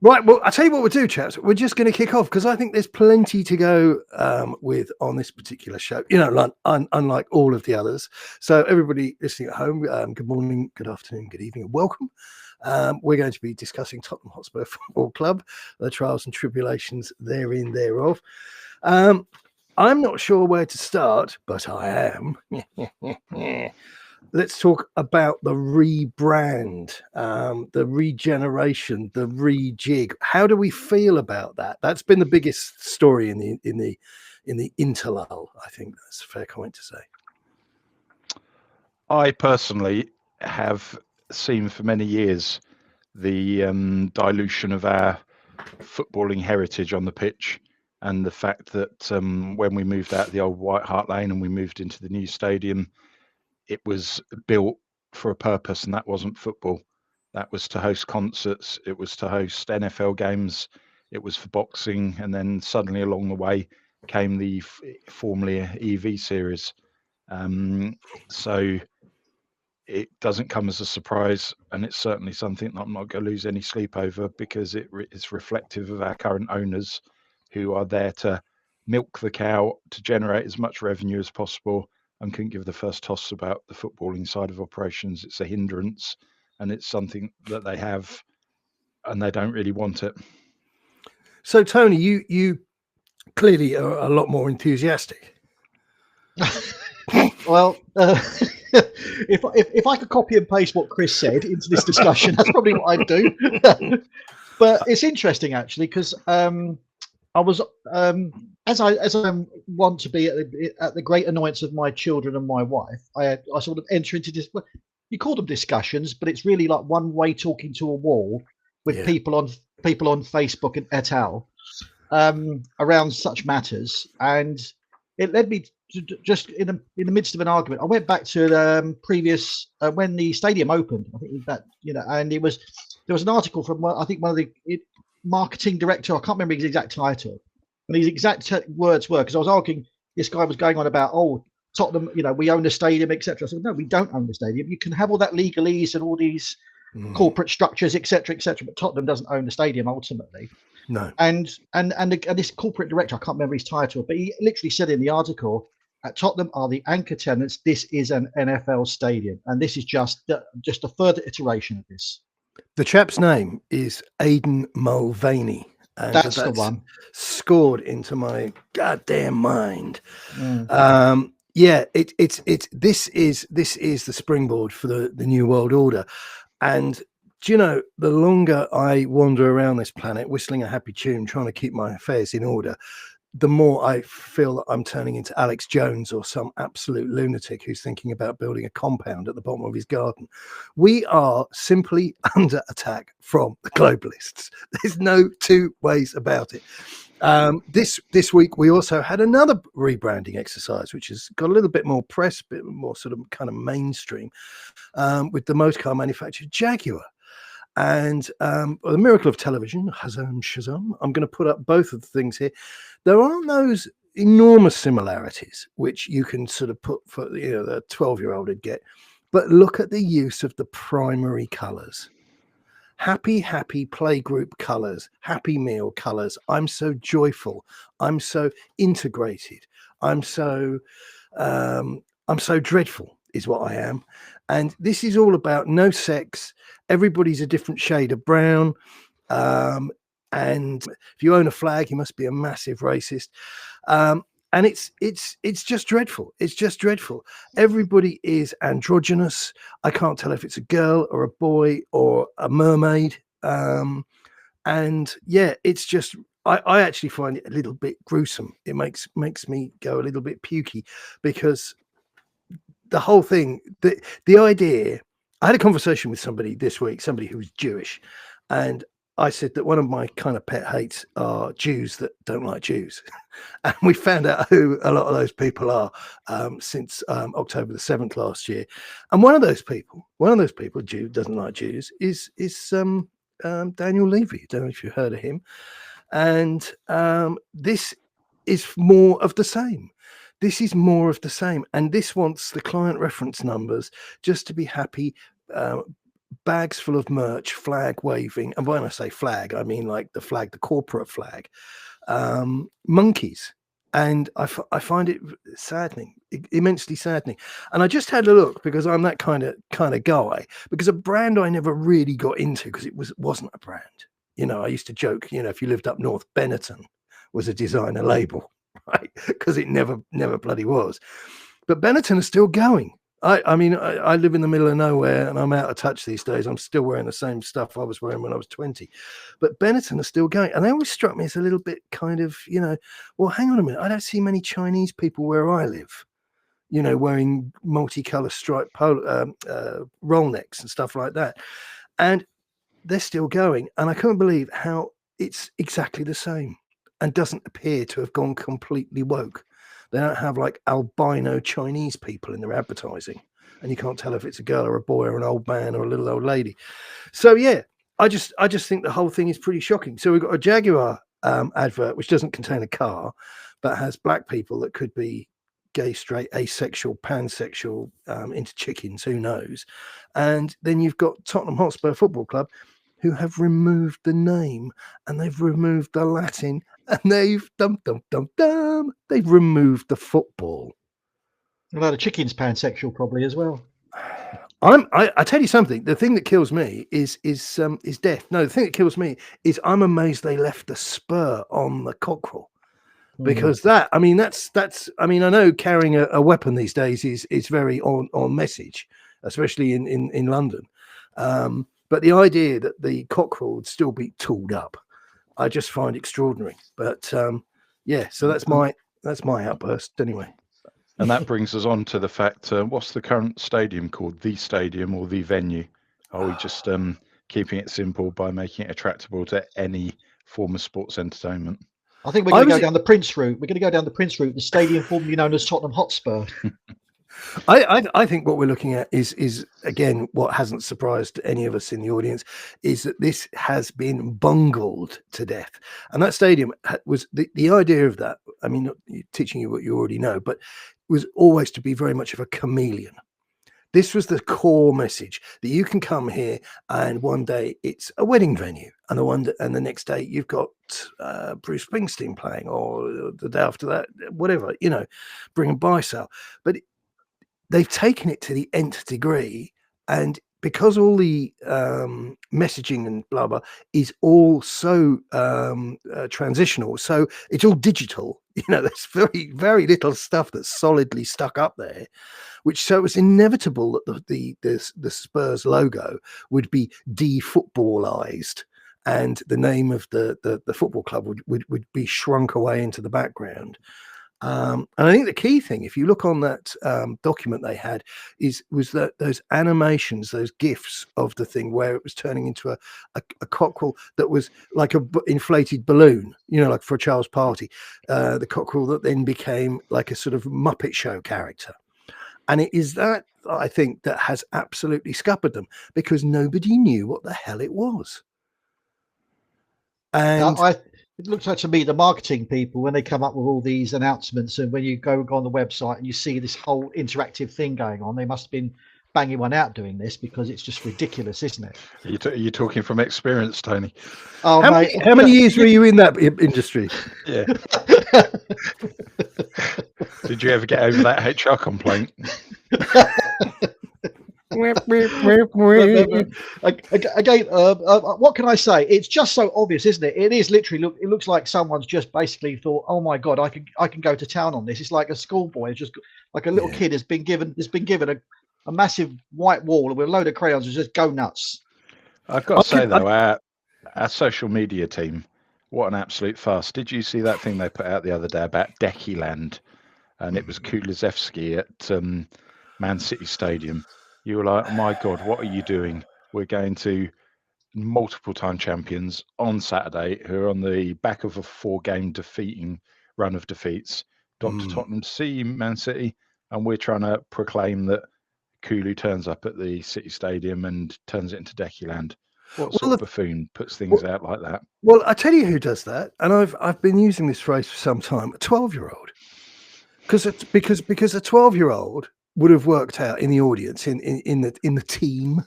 Right, well, I'll tell you what we'll do, chaps. We're just going to kick off because I think there's plenty to go with on this particular show, like, unlike all of the others. So everybody listening at home, good morning, good afternoon, good evening, and welcome. We're going to be discussing Tottenham Hotspur Football Club, the trials and tribulations thereof. I'm not sure where to start, but I am. Let's talk about the rebrand, the regeneration, the rejig. How do we feel about that? That's been the biggest story in the interlull. I think that's a fair comment to say. I personally have seen for many years the dilution of our footballing heritage on the pitch, and the fact that when we moved out the old White Hart Lane and we moved into the new stadium, it was built for a purpose, and that wasn't football. That was to host concerts, it was to host NFL games, it was for boxing, and then suddenly along the way came the formerly EV series. So it doesn't come as a surprise, and it's certainly something that I'm not going to lose any sleep over, because it's reflective of our current owners, who are there to milk the cow to generate as much revenue as possible, and couldn't give the first toss about the footballing side of operations. It's a hindrance, and it's something that they have, and they don't really want it. So, Tony, you clearly are a lot more enthusiastic. Well, if I could copy and paste what Chris said into this discussion, that's probably what I'd do. But it's interesting, actually, because I was, as I want to be at the great annoyance of my children and my wife, I sort of enter into this. You call them discussions, but it's really like one way talking to a wall with people on Facebook and et al. Around such matters, and it led me to just in the midst of an argument. I went back to the previous when the stadium opened. I think that and there was an article from I think one of the marketing director. I can't remember his exact title, and his exact words were, because I was arguing. This guy was going on about Tottenham, we own the stadium, etc. I said, no, we don't own the stadium. You can have all that legalese and all these corporate structures, etc., but Tottenham doesn't own the stadium ultimately. No. And this corporate director, I can't remember his title, but he literally said in the article, at Tottenham are the anchor tenants. This is an NFL stadium, and this is just a further iteration of this. The chap's name is Aidan Mulvaney. And that's the one. Scored into my goddamn mind. Mm. This is the springboard for the new world order. And do you know, the longer I wander around this planet whistling a happy tune, trying to keep my affairs in order, the more I feel that I'm turning into Alex Jones or some absolute lunatic who's thinking about building a compound at the bottom of his garden. We are simply under attack from the globalists. There's no two ways about it. This week we also had another rebranding exercise, which has got a little bit more press, a bit more sort of kind of mainstream, with the motor car manufacturer Jaguar. And the miracle of television, Shazam, I'm going to put up both of the things here. There aren't those enormous similarities which you can sort of put for the 12-year-old would get, but look at the use of the primary colours. Happy playgroup colours, happy meal colours. I'm so joyful. I'm so integrated. I'm so dreadful is what I am. And this is all about no sex. Everybody's a different shade of brown. And if you own a flag, you must be a massive racist. And it's just dreadful. It's just dreadful. Everybody is androgynous. I can't tell if it's a girl or a boy or a mermaid. And yeah, it's just, I actually find it a little bit gruesome. It makes me go a little bit pukey, because the whole thing, the idea, I had a conversation with somebody this week, somebody who was Jewish, and I said that one of my kind of pet hates are Jews that don't like Jews. And we found out who a lot of those people are since October the 7th last year. And one of those people, Jew doesn't like Jews, is Daniel Levy. Don't know if you've heard of him. And this is more of the same. This is more of the same. And this wants the client reference numbers just to be happy bags full of merch, flag waving, and when I say flag, I mean like the flag, the corporate flag, monkeys. And I find it saddening, immensely saddening. And I just had a look because I'm that kind of guy. Because a brand I never really got into because it wasn't a brand. You know, I used to joke, you know, if you lived up north, Benetton was a designer label, right? Because it never bloody was. But Benetton is still going. I mean, I live in the middle of nowhere and I'm out of touch these days. I'm still wearing the same stuff I was wearing when I was 20. But Benetton are still going. And they always struck me as a little bit kind of, you know, well, hang on a minute. I don't see many Chinese people where I live, you know, wearing multicolour striped roll necks and stuff like that. And they're still going. And I can't believe how it's exactly the same and doesn't appear to have gone completely woke. They don't have like albino Chinese people in their advertising, and you can't tell if it's a girl or a boy or an old man or a little old lady. So yeah, I just think the whole thing is pretty shocking. So we've got a Jaguar advert which doesn't contain a car, but has black people that could be gay, straight, asexual, pansexual, into chickens, who knows? And then you've got Tottenham Hotspur Football Club, who have removed the name and they've removed the Latin and they've they've removed the football. Well, the chicken's pansexual probably as well. I tell you something. The thing that kills me is death. No, the thing that kills me is I'm amazed they left the spur on the cockerel, because that's I mean, I know carrying a weapon these days is very on message, especially in London. But the idea that the cockerel would still be tooled up, I just find extraordinary. But yeah, so that's my outburst anyway. And that brings us on to the fact, what's the current stadium called? The stadium or the venue? Are we just keeping it simple by making it attractable to any form of sports entertainment? I think we're going to go down the Prince route. We're going to go down the Prince route, the stadium formerly known as Tottenham Hotspur. I think what we're looking at is again, what hasn't surprised any of us in the audience is that this has been bungled to death. And that stadium was the idea of that. I mean, not teaching you what you already know, but was always to be very much of a chameleon. This was the core message, that you can come here and one day it's a wedding venue, and the next day you've got Bruce Springsteen playing, or the day after that, whatever, you know, bring and buy sale. But they've taken it to the nth degree, and because all the messaging and blah blah is all so transitional, so it's all digital. You know, there's very, very little stuff that's solidly stuck up there, so it was inevitable that the Spurs logo would be de-footballized, and the name of the football club would be shrunk away into the background. And I think the key thing, if you look on that document they had, was that those animations, those GIFs of the thing where it was turning into a cockerel that was like a inflated balloon, you know, like for a child's party. The cockerel that then became like a sort of Muppet Show character. And it is that, I think, that has absolutely scuppered them, because nobody knew what the hell it was. And it looks like to me the marketing people, when they come up with all these announcements, and when you go on the website and you see this whole interactive thing going on, they must have been banging one out doing this, because it's just ridiculous, isn't it? You're talking from experience, Tony. Oh, how many years were you in that industry? Yeah. Did you ever get over that HR complaint? Again, what can I say? It's just so obvious, isn't it? It is literally it looks like someone's just basically thought, oh my god, I can go to town on this. It's like a schoolboy, just like a little kid has been given a massive white wall with a load of crayons and just go nuts. I've got to say though, our social media team, what an absolute fuss. Did you see that thing they put out the other day about Deckyland? And it was Kulusevski at Man City Stadium. You were like, oh my God, what are you doing? We're going to multiple time champions on Saturday, who are on the back of a 4-game run of defeats. Dr. Tottenham see Man City, and we're trying to proclaim that Kulu turns up at the City Stadium and turns it into Deckyland. What sort of buffoon puts things out like that? Well, I tell you who does that, and I've been using this phrase for some time. A 12-year-old, because a 12-year-old would have worked out in the audience, in the team,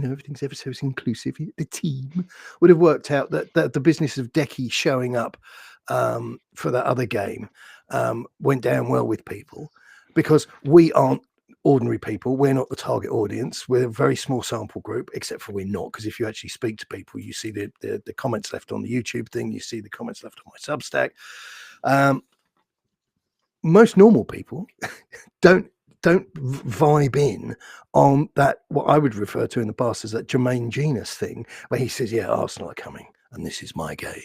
everything's ever so inclusive. The team would have worked out that the business of Decky showing up for that other game went down well with people, because we aren't ordinary people. We're not the target audience. We're a very small sample group, except for we're not, because if you actually speak to people, you see the comments left on the YouTube thing, you see the comments left on my Substack. Most normal people don't vibe in on that, what I would refer to in the past as that Jermaine Genius thing, where he says, yeah, Arsenal are coming and this is my game.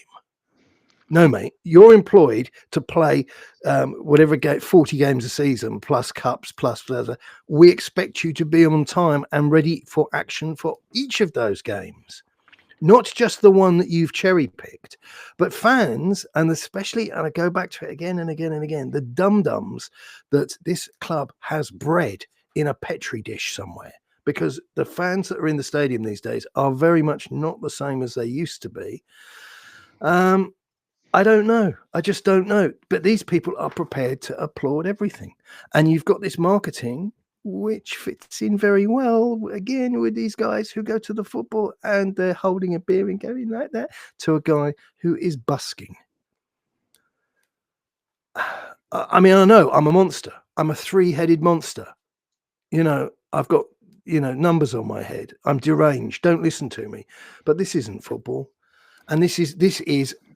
No, mate, you're employed to play whatever 40 games a season, plus cups, plus whatever. We expect you to be on time and ready for action for each of those games, not just the one that you've cherry picked. But fans, and especially, and I go back to it again and again and again, the dum-dums that this club has bred in a petri dish somewhere, because the fans that are in the stadium these days are very much not the same as they used to be. I don't know. I just don't know. But these people are prepared to applaud everything. And you've got this marketing, which fits in very well, again, with these guys who go to the football and they're holding a beer and going like that to a guy who is busking. I mean, I know I'm a monster. I'm a three-headed monster. I've got, numbers on my head. I'm deranged. Don't listen to me. But this isn't football. And this is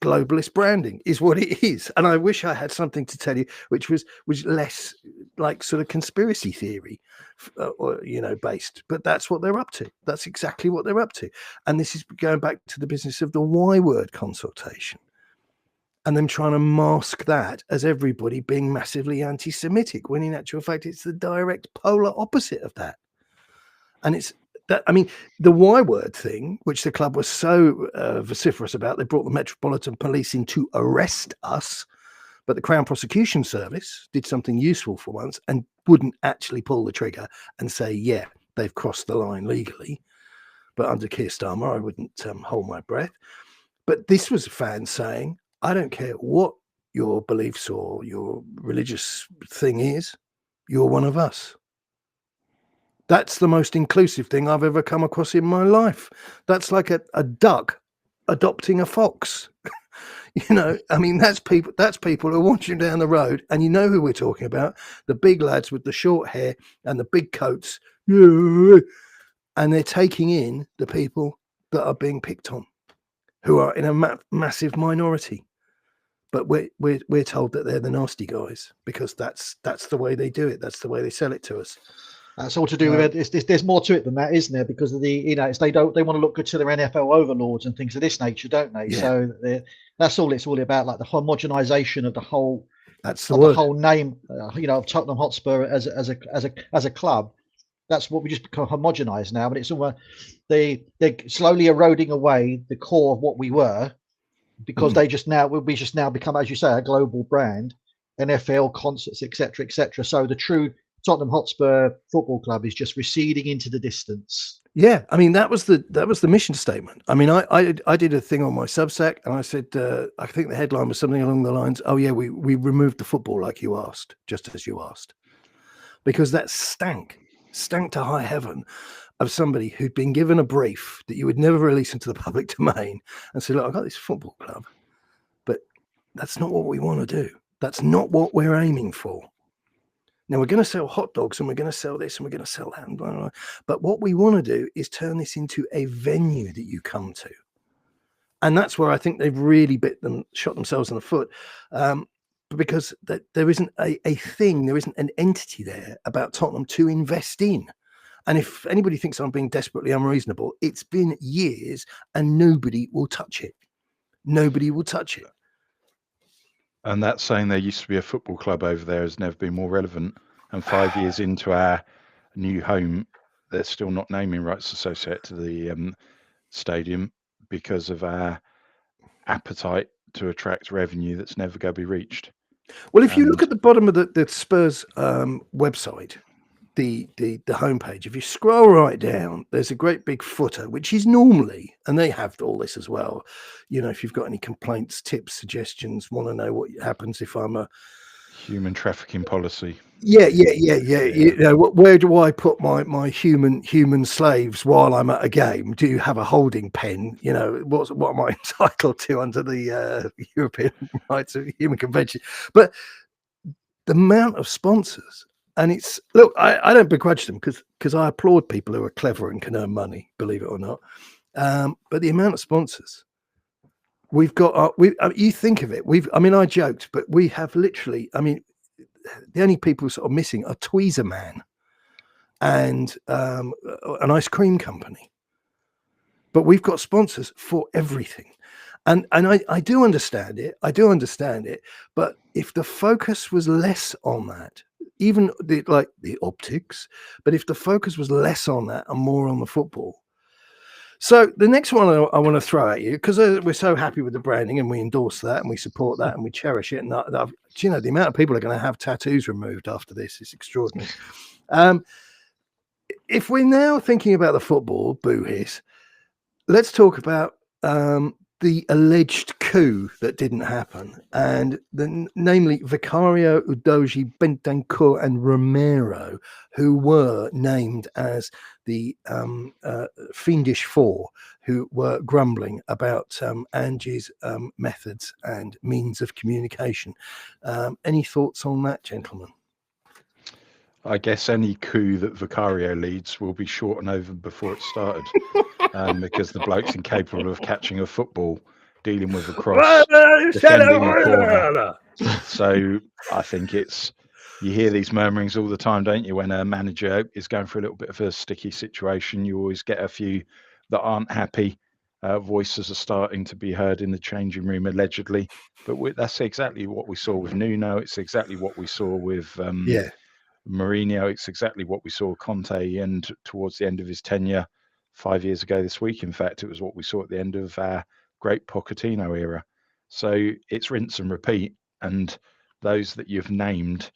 globalist branding, is what it is. And I wish I had something to tell you which was less like sort of conspiracy theory or based, but that's what they're up to. That's exactly what they're up to. And this is going back to the business of the Y word consultation and them trying to mask that as everybody being massively anti-Semitic, when in actual fact it's the direct polar opposite of that. And it's that, I mean, the Y word thing, which the club was so vociferous about, they brought the Metropolitan Police in to arrest us, but the Crown Prosecution Service did something useful for once and wouldn't actually pull the trigger and say, yeah, they've crossed the line legally. But under Keir Starmer, I wouldn't hold my breath. But this was fans saying, I don't care what your beliefs or your religious thing is, you're one of us. That's the most inclusive thing I've ever come across in my life. That's like a duck adopting a fox. I mean, that's people who are watching down the road, and you know who we're talking about, the big lads with the short hair and the big coats, and they're taking in the people that are being picked on, who are in a massive minority. But we're told that they're the nasty guys because that's the way they do it. That's the way they sell it to us. That's all to do with it. There's more to it than that, isn't there? Because of they want to look good to their NFL overlords and things of this nature, don't they? Yeah. So that's all it's all about, like the homogenization of the whole. That's the word. The whole name, of Tottenham Hotspur as a club. That's what we just become homogenized now, but it's all they're slowly eroding away the core of what we were, because we just now become, as you say, a global brand, NFL concerts, etc., etc. So the true Tottenham Hotspur Football Club is just receding into the distance. Yeah, I mean that was the mission statement. I mean, I did a thing on my Substack, and I said I think the headline was something along the lines, "Oh yeah, we removed the football like you asked, just as you asked," because that stank to high heaven of somebody who'd been given a brief that you would never release into the public domain and said, "Look, I've got this football club, but that's not what we want to do. That's not what we're aiming for. Now we're going to sell hot dogs and we're going to sell this and we're going to sell that. And blah, blah, blah. But what we want to do is turn this into a venue that you come to." And that's where I think they've really shot themselves in the foot, because there isn't a thing, there isn't an entity there about Tottenham to invest in. And if anybody thinks I'm being desperately unreasonable, it's been years and nobody will touch it. Nobody will touch it. And that saying there used to be a football club over there has never been more relevant. And 5 years into our new home, there's still not naming rights associated to the stadium because of our appetite to attract revenue that's never going to be reached. Well, if you look at the bottom of the Spurs website, the homepage, if you scroll right down, there's a great big footer, which is normally, and they have all this as well, if you've got any complaints, tips, suggestions, want to know what happens if I'm a Human trafficking policy. Yeah. You know, where do I put my human slaves while I'm at a game? Do you have a holding pen? You know, what am I entitled to under the European Rights of Human Convention? But the amount of sponsors, and it's, look, I don't begrudge them because I applaud people who are clever and can earn money, believe it or not. But the amount of sponsors we've got, you think of it, I joked, but we have literally, the only people sort of missing are Tweezer Man and an ice cream company. But we've got sponsors for everything. And I do understand it. But if the focus was less on that, even the optics, but if the focus was less on that and more on the football. So the next one I want to throw at you, because we're so happy with the branding and we endorse that and we support that and we cherish it. And you know, the amount of people are going to have tattoos removed after this is extraordinary. If we're now thinking about the football, boo hiss, let's talk about the alleged coup that didn't happen, and namely Vicario, Udogie, Bentancur, and Romero, who were named as the fiendish four who were grumbling about Ange's methods and means of communication. Any thoughts on that, gentlemen? I guess any coup that Vicario leads will be short and over before it started, because the bloke's incapable of catching a football, dealing with a cross, defending a corner. So I think you hear these murmurings all the time, don't you? When a manager is going through a little bit of a sticky situation, you always get a few that aren't happy. Voices are starting to be heard in the changing room, allegedly. But that's exactly what we saw with Nuno. It's exactly what we saw with Mourinho. It's exactly what we saw Conte, and towards the end of his tenure 5 years ago this week. In fact, it was what we saw at the end of our great Pochettino era. So it's rinse and repeat. And those that you've named,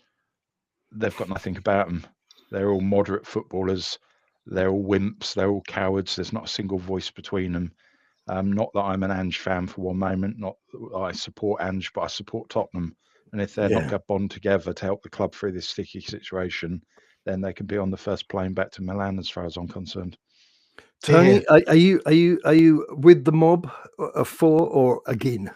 they've got nothing about them. They're all moderate footballers. They're all wimps. They're all cowards. There's not a single voice between them. Not that I'm an Ange fan for one moment. Not that I support Ange, but I support Tottenham. And if they're not going to bond together to help the club through this sticky situation, then they can be on the first plane back to Milan, as far as I'm concerned. Tony, are you with the mob for or again?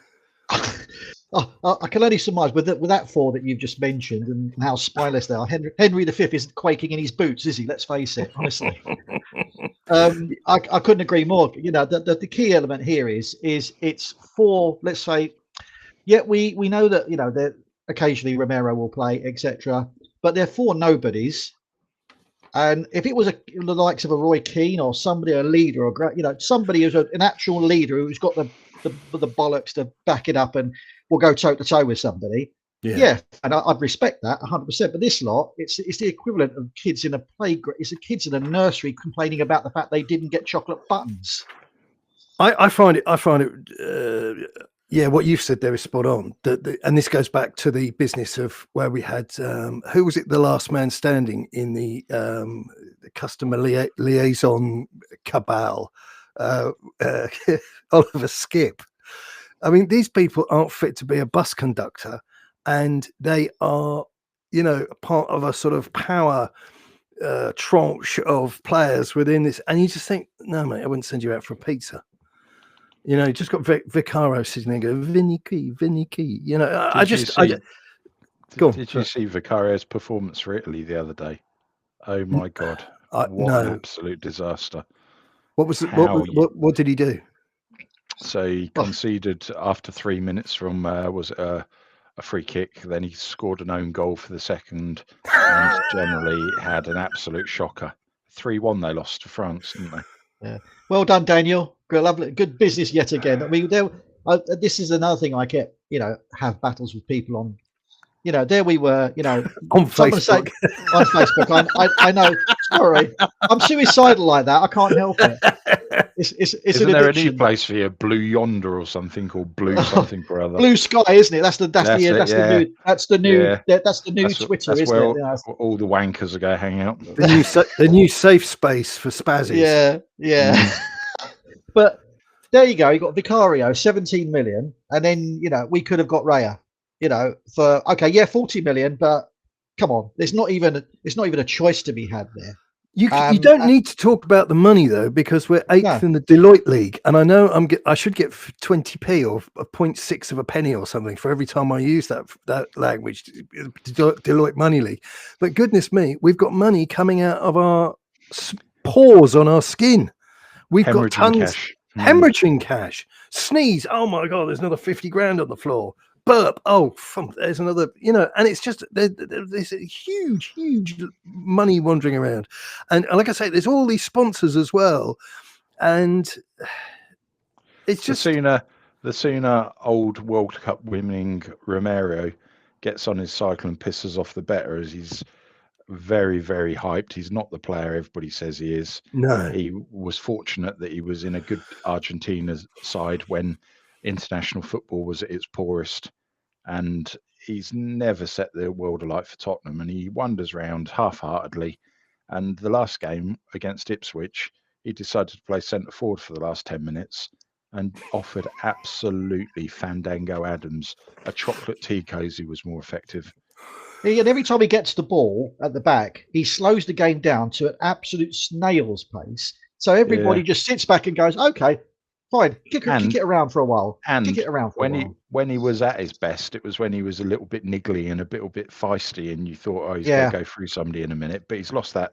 I can only surmise with that four that you've just mentioned and how spineless they are. Henry V isn't quaking in his boots, is he? Let's face it, honestly. I couldn't agree more. You know, the key element here is it's for, let's say, we know that, you know, that occasionally Romero will play, etc. But they're for nobodies. And if it was the likes of a Roy Keane or somebody, a leader, or, you know, somebody who's an actual leader who's got the bollocks to back it up and will go toe to toe with somebody, and I'd respect that 100%. But this lot, it's the equivalent of kids in a playground. It's the kids in a nursery complaining about the fact they didn't get chocolate buttons. I find it. What you've said there is spot on. And this goes back to the business of where we had who was it? The last man standing in the customer liaison cabal. Oliver Skip. I mean, these people aren't fit to be a bus conductor, and they are, you know, part of a sort of power tranche of players within this. And you just think, no, mate, I wouldn't send you out for a pizza. You know, you just got Vicario sitting there going, Vinny Key. You know, Did you see Vicario's performance for Italy the other day? Oh my God! What an absolute disaster! What was what did he do? So he conceded after 3 minutes from a free kick. Then he scored an own goal for the second, and generally had an absolute shocker. 3-1 they lost to France, didn't they? Yeah. Well done, Daniel. Good business yet again. I mean, this is another thing I get. You know, have battles with people on. You know, there we were. You know, on Facebook. On Facebook, I know. Sorry, I'm suicidal like that. I can't help it. Isn't there a new place for you, Blue Yonder or something, called Blue something or other? Blue Sky, isn't it? That's the new Twitter, isn't it? All the wankers are going to hang out. The new safe space for spazzies. Yeah. But there you go. You got Vicario, 17 million, and then, you know, we could have got Raya. you know, for okay, yeah, 40 million, but come on, it's not even a choice to be had there. You don't need to talk about the money though, because we're 8th in the Deloitte League, and I know I should get 20p or 0.6 of a penny or something for every time I use that language, Deloitte Money League. But goodness me, we've got money coming out of our pores on our skin. We've got tons cash. Hemorrhaging cash. Sneeze. Oh my God, there's another 50 grand on the floor. Burp. Oh, there's another, and it's just, there's a huge money wandering around. And like I say, there's all these sponsors as well. And it's just. The sooner old World Cup winning Romero gets on his cycle and pisses off the better, as he's very, very hyped. He's not the player everybody says he is. No. He was fortunate that he was in a good Argentina side when international football was at its poorest, and he's never set the world alight for Tottenham, and he wanders around half-heartedly. And the last game against Ipswich, he decided to play centre forward for the last 10 minutes and offered absolutely Fandango Adams a chocolate tea cozy was more effective. And every time he gets the ball at the back, he slows the game down to an absolute snail's pace. So everybody just sits back and goes, okay, fine, kick it around for a while. And kick it around for a while. When he was at his best, it was when he was a little bit niggly and a little bit feisty, and you thought, oh, he's going to go through somebody in a minute. But he's lost that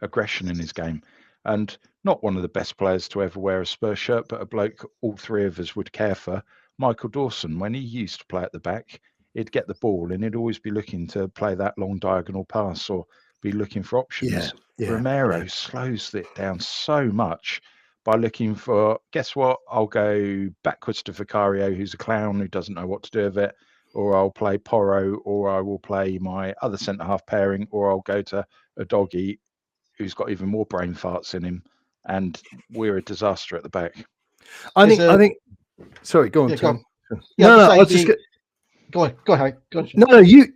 aggression in his game. And not one of the best players to ever wear a Spurs shirt, but a bloke all three of us would care for. Michael Dawson, when he used to play at the back, he'd get the ball and he'd always be looking to play that long diagonal pass or be looking for options. Romero slows it down so much by looking for, guess what, I'll go backwards to Vicario, who's a clown who doesn't know what to do with it, or I'll play Porro, or I will play my other centre-half pairing, or I'll go to a doggy who's got even more brain farts in him, and we're a disaster at the back. I think. Sorry, go on, Tom. Go on, Harry. Go on. No, you.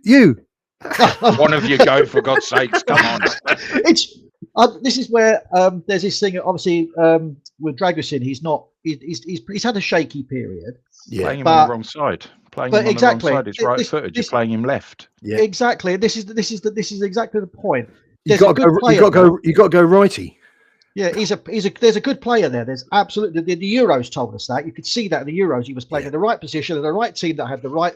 One of you go, for God's sakes, come on. It's this is where there's this thing. Obviously, with Dragusin, he's had a shaky period. Yeah, playing him on the wrong side. Playing him on the wrong side. He's right-footed. You're playing him left. Yeah, exactly. This is exactly the point. You got to go righty. Yeah, there's a good player there. There's absolutely the Euros told us that. You could see that in the Euros. He was playing in the right position and the right team that had the right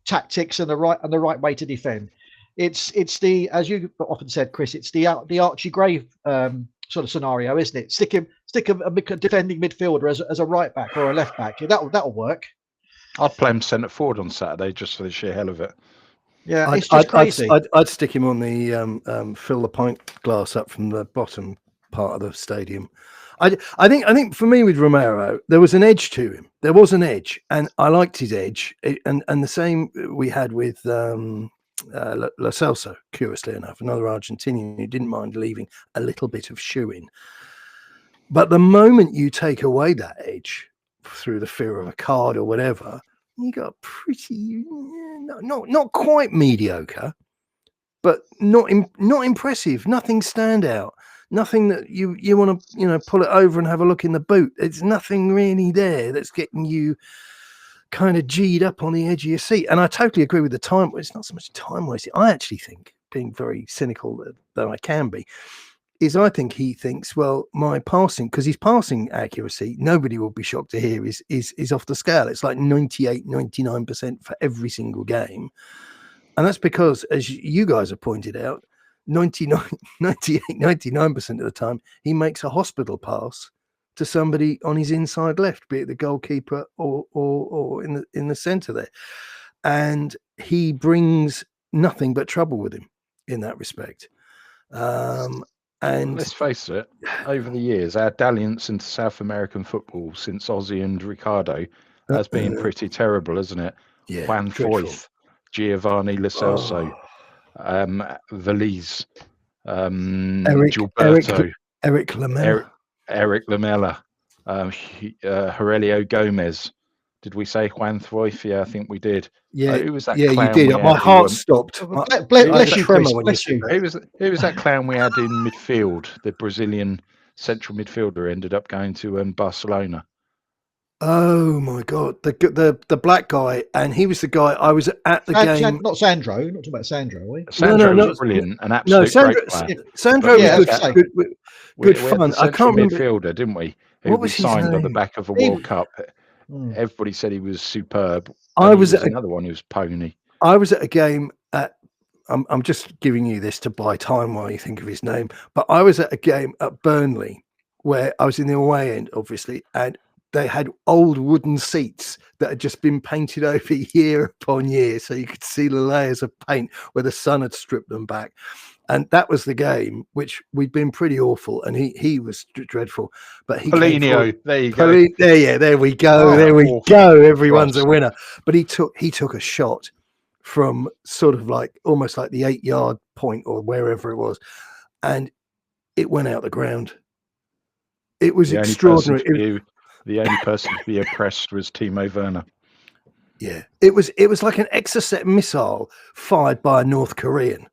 tactics and the right way to defend. It's the, as you often said, Chris, it's the Archie Gray sort of scenario, isn't it? Stick a defending midfielder as a right back or a left back. Yeah, that'll work. I'd play him centre forward on Saturday just for the sheer hell of it. Yeah, it's just crazy. I'd stick him on the fill the pint glass up from the bottom part of the stadium. I think for me with Romero, there was an edge to him. There was an edge, and I liked his edge. And the same we had with Lo Celso, curiously enough, another Argentinian who didn't mind leaving a little bit of shoe in. But the moment you take away that edge through the fear of a card or whatever, you got pretty not quite mediocre, but not impressive. Nothing standout. Nothing that you want to pull it over and have a look in the boot. It's nothing really there that's getting you kind of G'd up on the edge of your seat. And I totally agree with the time. It's not so much time wasted. I actually think, being very cynical that I can be, is I think he thinks, well, my passing, because his passing accuracy, nobody will be shocked to hear, is off the scale. It's like 98, 99% for every single game. And that's because, as you guys have pointed out, 98, 99% of the time, he makes a hospital pass to somebody on his inside left, be it the goalkeeper or in the centre there. And he brings nothing but trouble with him in that respect. And let's face it, over the years, our dalliance into South American football since Ozzy and Ricardo has been pretty terrible, hasn't it? Yeah, Juan Foyth, Giovanni Lo Celso, Valise, Gilberto, Eric Lamela, Aurelio Gomez. Did we say Juan Foyth? Yeah, I think we did. Yeah, who was that? Yeah, you did. My heart stopped. Bless you, Chris. Bless you. Who was that clown we had in midfield? The Brazilian central midfielder ended up going to Barcelona. Oh my God, the black guy, and he was the guy I was at the game. Not Sandro. Not talking about Sandro, are we? Sandro No, was brilliant, an No, absolute Sandro, great player. Sandro But we was Yeah, had good, okay. good we had fun. the I central can't remember midfielder, didn't we? Who what we was his signed on the name. back of a He- World Cup. Mm. Everybody said he was superb, I and he was was at another one who was pony. I was at a game at. I'm just giving you this to buy time while you think of his name. But I was at a game at Burnley where I was in the away end, obviously, and they had old wooden seats that had just been painted over year upon year, so you could see the layers of paint where the sun had stripped them back. And that was the game, which we'd been pretty awful, and he was dreadful. But he came Paulinho, forward. there you go. There we go. Oh, there we awful. go. Everyone's Ross. a winner. But he took a shot from sort of like almost like the 8-yard point or wherever it was, and it went out the ground. It was extraordinary. The only person to be oppressed was Timo Werner. Yeah, it was like an Exocet missile fired by a North Korean.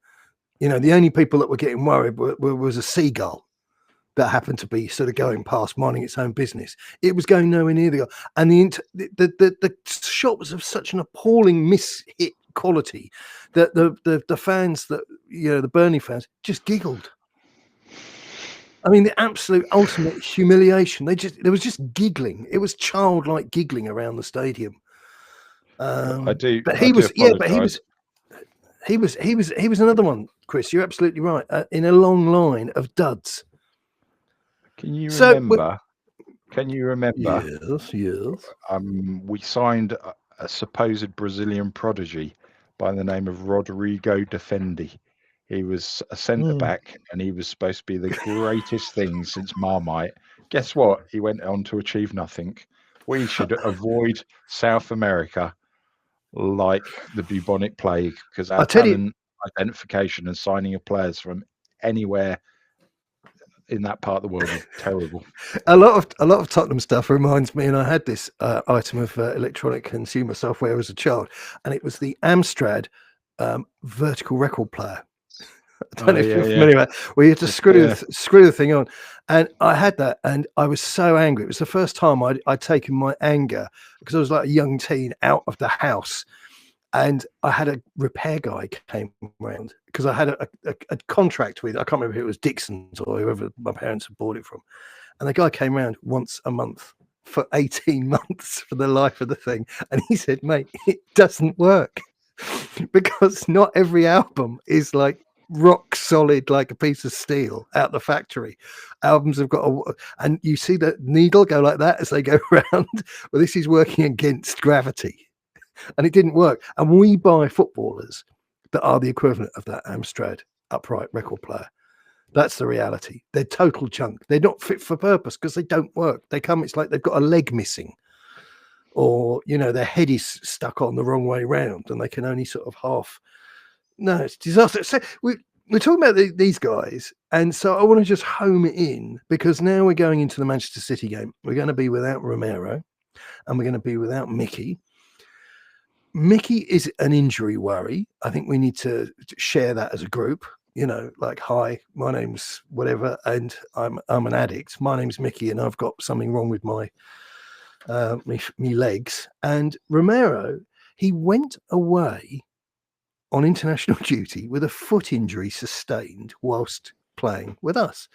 You know, the only people that were getting worried was a seagull that happened to be sort of going past, minding its own business. It was going nowhere near the goal, and the shot was of such an appalling miss-hit quality that the fans, that the Burnley fans, just giggled. I mean, the absolute ultimate humiliation. There was just giggling. It was childlike giggling around the stadium. But he was another one, Chris. You're absolutely right. In a long line of duds. Can you remember? Yes. We signed a supposed Brazilian prodigy by the name of Rodrigo Defendi. He was a centre back, and he was supposed to be the greatest thing since Marmite. Guess what? He went on to achieve nothing. We should avoid South America like the bubonic plague, because our talent identification and signing of players from anywhere in that part of the world is terrible. A lot of Tottenham stuff reminds me, and I had this item of electronic consumer software as a child, and it was the Amstrad vertical record player. I don't know if you're familiar with that, where you had to screw the thing on. And I had that, and I was so angry. It was the first time I'd taken my anger, because I was like a young teen, out of the house. And I had a repair guy came around, because I had a contract with, I can't remember if it was Dixon's or whoever my parents had bought it from. And the guy came around once a month for 18 months for the life of the thing. And he said, mate, it doesn't work, because not every album is like rock solid like a piece of steel out the factory. Albums have got and you see the needle go like that as they go round. Well, this is working against gravity, and it didn't work. And we buy footballers that are the equivalent of that Amstrad upright record player. That's the reality. They're total junk. They're not fit for purpose because they don't work. It's like they've got a leg missing, or their head is stuck on the wrong way round, and they can only sort of half. No, it's disaster. So we're talking about these guys, and so I want to just home it in, because now we're going into the Manchester City game. We're going to be without Romero, and we're going to be without Mickey. Mickey is an injury worry. I think we need to share that as a group. Like, hi, my name's whatever, and I'm an addict. My name's Mickey, and I've got something wrong with my me legs. And Romero, he went away on international duty with a foot injury sustained whilst playing with us.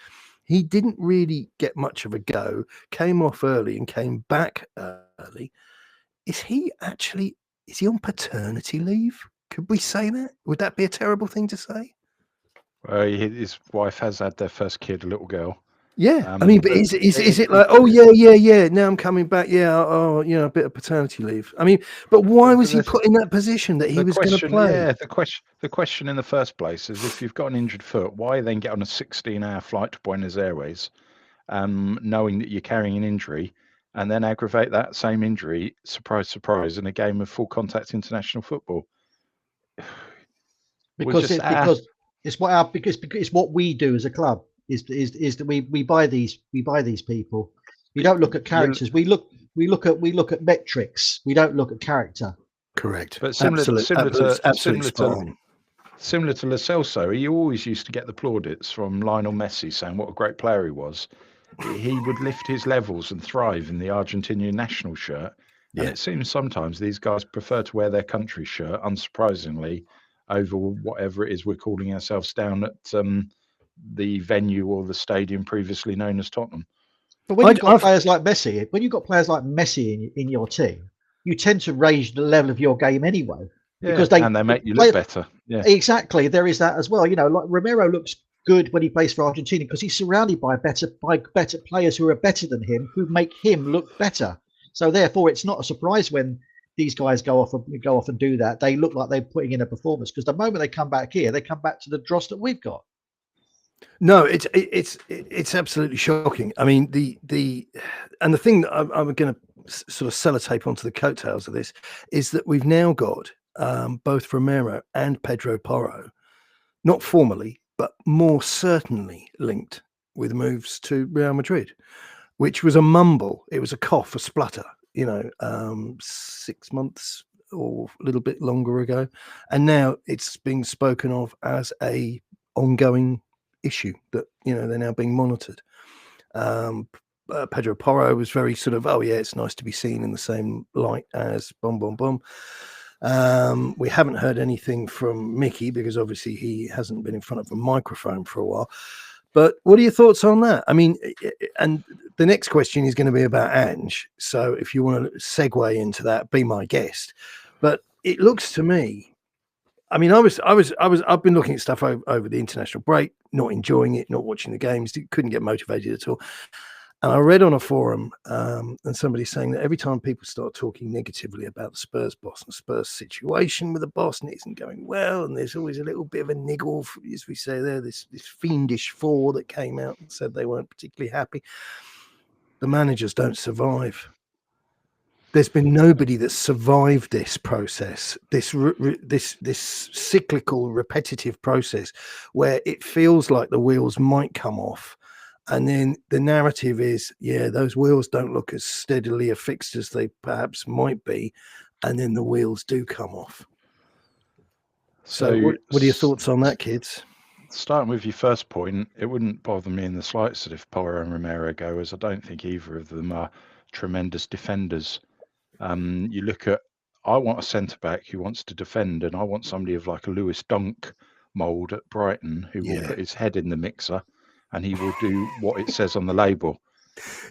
He didn't really get much of a go, came off early and came back early. Is he on paternity leave? Could we say that? Would that be a terrible thing to say? His wife has had their first kid, a little girl. Yeah, I mean, but is it like, oh yeah, now I'm coming back, a bit of paternity leave? I mean, but why was he put in that position that he was going to play? Yeah, the question in the first place is, if you've got an injured foot, why then get on a 16-hour flight to Buenos Aires, knowing that you're carrying an injury, and then aggravate that same injury, surprise, surprise, in a game of full contact international football? Because it's what we do as a club. Is that we buy these people. We don't look at characters. We look at metrics. We don't look at character. Correct. But similar to Lo Celso, he always used to get the plaudits from Lionel Messi saying what a great player he was. he would lift his levels and thrive in the Argentinian national shirt. And Yeah. it seems sometimes these guys prefer to wear their country shirt, unsurprisingly, over whatever it is we're calling ourselves down at the venue or the stadium previously known as Tottenham. But when you've got players like Messi, in your team, you tend to raise the level of your game anyway. Yeah, because and they make you look better. Yeah, exactly. There is that as well. Like Romero looks good when he plays for Argentina because he's surrounded by better players who are better than him, who make him look better. So therefore, it's not a surprise when these guys go off and do that. They look like they're putting in a performance, because the moment they come back here, they come back to the dross that we've got. No, it's absolutely shocking. I mean, the thing that I'm going to sort of sellotape onto the coattails of this is that we've now got both Romero and Pedro Porro, not formally, but more certainly linked with moves to Real Madrid, which was a mumble. It was a cough, a splutter, 6 months or a little bit longer ago. And now it's being spoken of as a ongoing issue that, they're now being monitored. Pedro Porro was very sort of, oh yeah, it's nice to be seen in the same light as Bom Bom Bom. We haven't heard anything from Mickey because obviously he hasn't been in front of a microphone for a while. But what are your thoughts on that? I mean, and the next question is going to be about Ange. So if you want to segue into that, be my guest. But it looks to me, I mean, I've been looking at stuff over the international break, not enjoying it, not watching the games, couldn't get motivated at all. And I read on a forum and somebody saying that every time people start talking negatively about the Spurs boss and Spurs situation with the boss, and it isn't going well, and there's always a little bit of a niggle, as we say there, this fiendish four that came out and said they weren't particularly happy. The managers don't survive. There's been nobody that's survived this process, this cyclical, repetitive process where it feels like the wheels might come off. And then the narrative is, yeah, those wheels don't look as steadily affixed as they perhaps might be. And then the wheels do come off. So what are your thoughts on that, kids? Starting with your first point, it wouldn't bother me in the slightest if Porro and Romero go, as I don't think either of them are tremendous defenders. You look at, I want a centre-back who wants to defend, and I want somebody of like a Lewis Dunk mould at Brighton who will put his head in the mixer and he will do what it says on the label.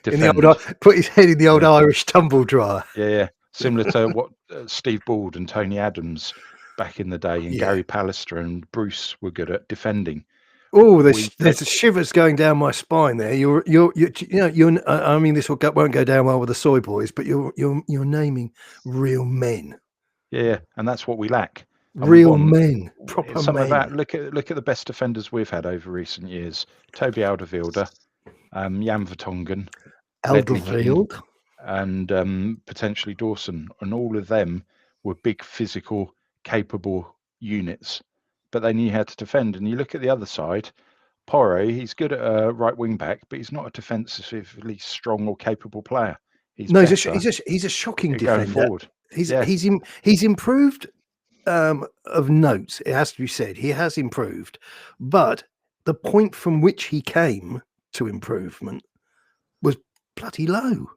Defend. Put his head in the old Irish tumble dryer. Yeah. Similar to what Steve Bald and Tony Adams back in the day, and Gary Pallister and Bruce were good at defending. Oh, there's shivers going down my spine there. I mean, this won't go down well with the soy boys, but you're naming real men. Yeah, and that's what we lack. Real men, proper some men. Of that, look at the best defenders we've had over recent years: Toby Alderweireld, Jan Vertonghen, Alderweireld, and potentially Dawson, and all of them were big, physical, capable units, but they knew how to defend. And you look at the other side, Porro, he's good at a right wing back, but he's not a defensively strong or capable player. He's a shocking defender. Forward. He's improved. Of note, it has to be said, he has improved, but the point from which he came to improvement was bloody low.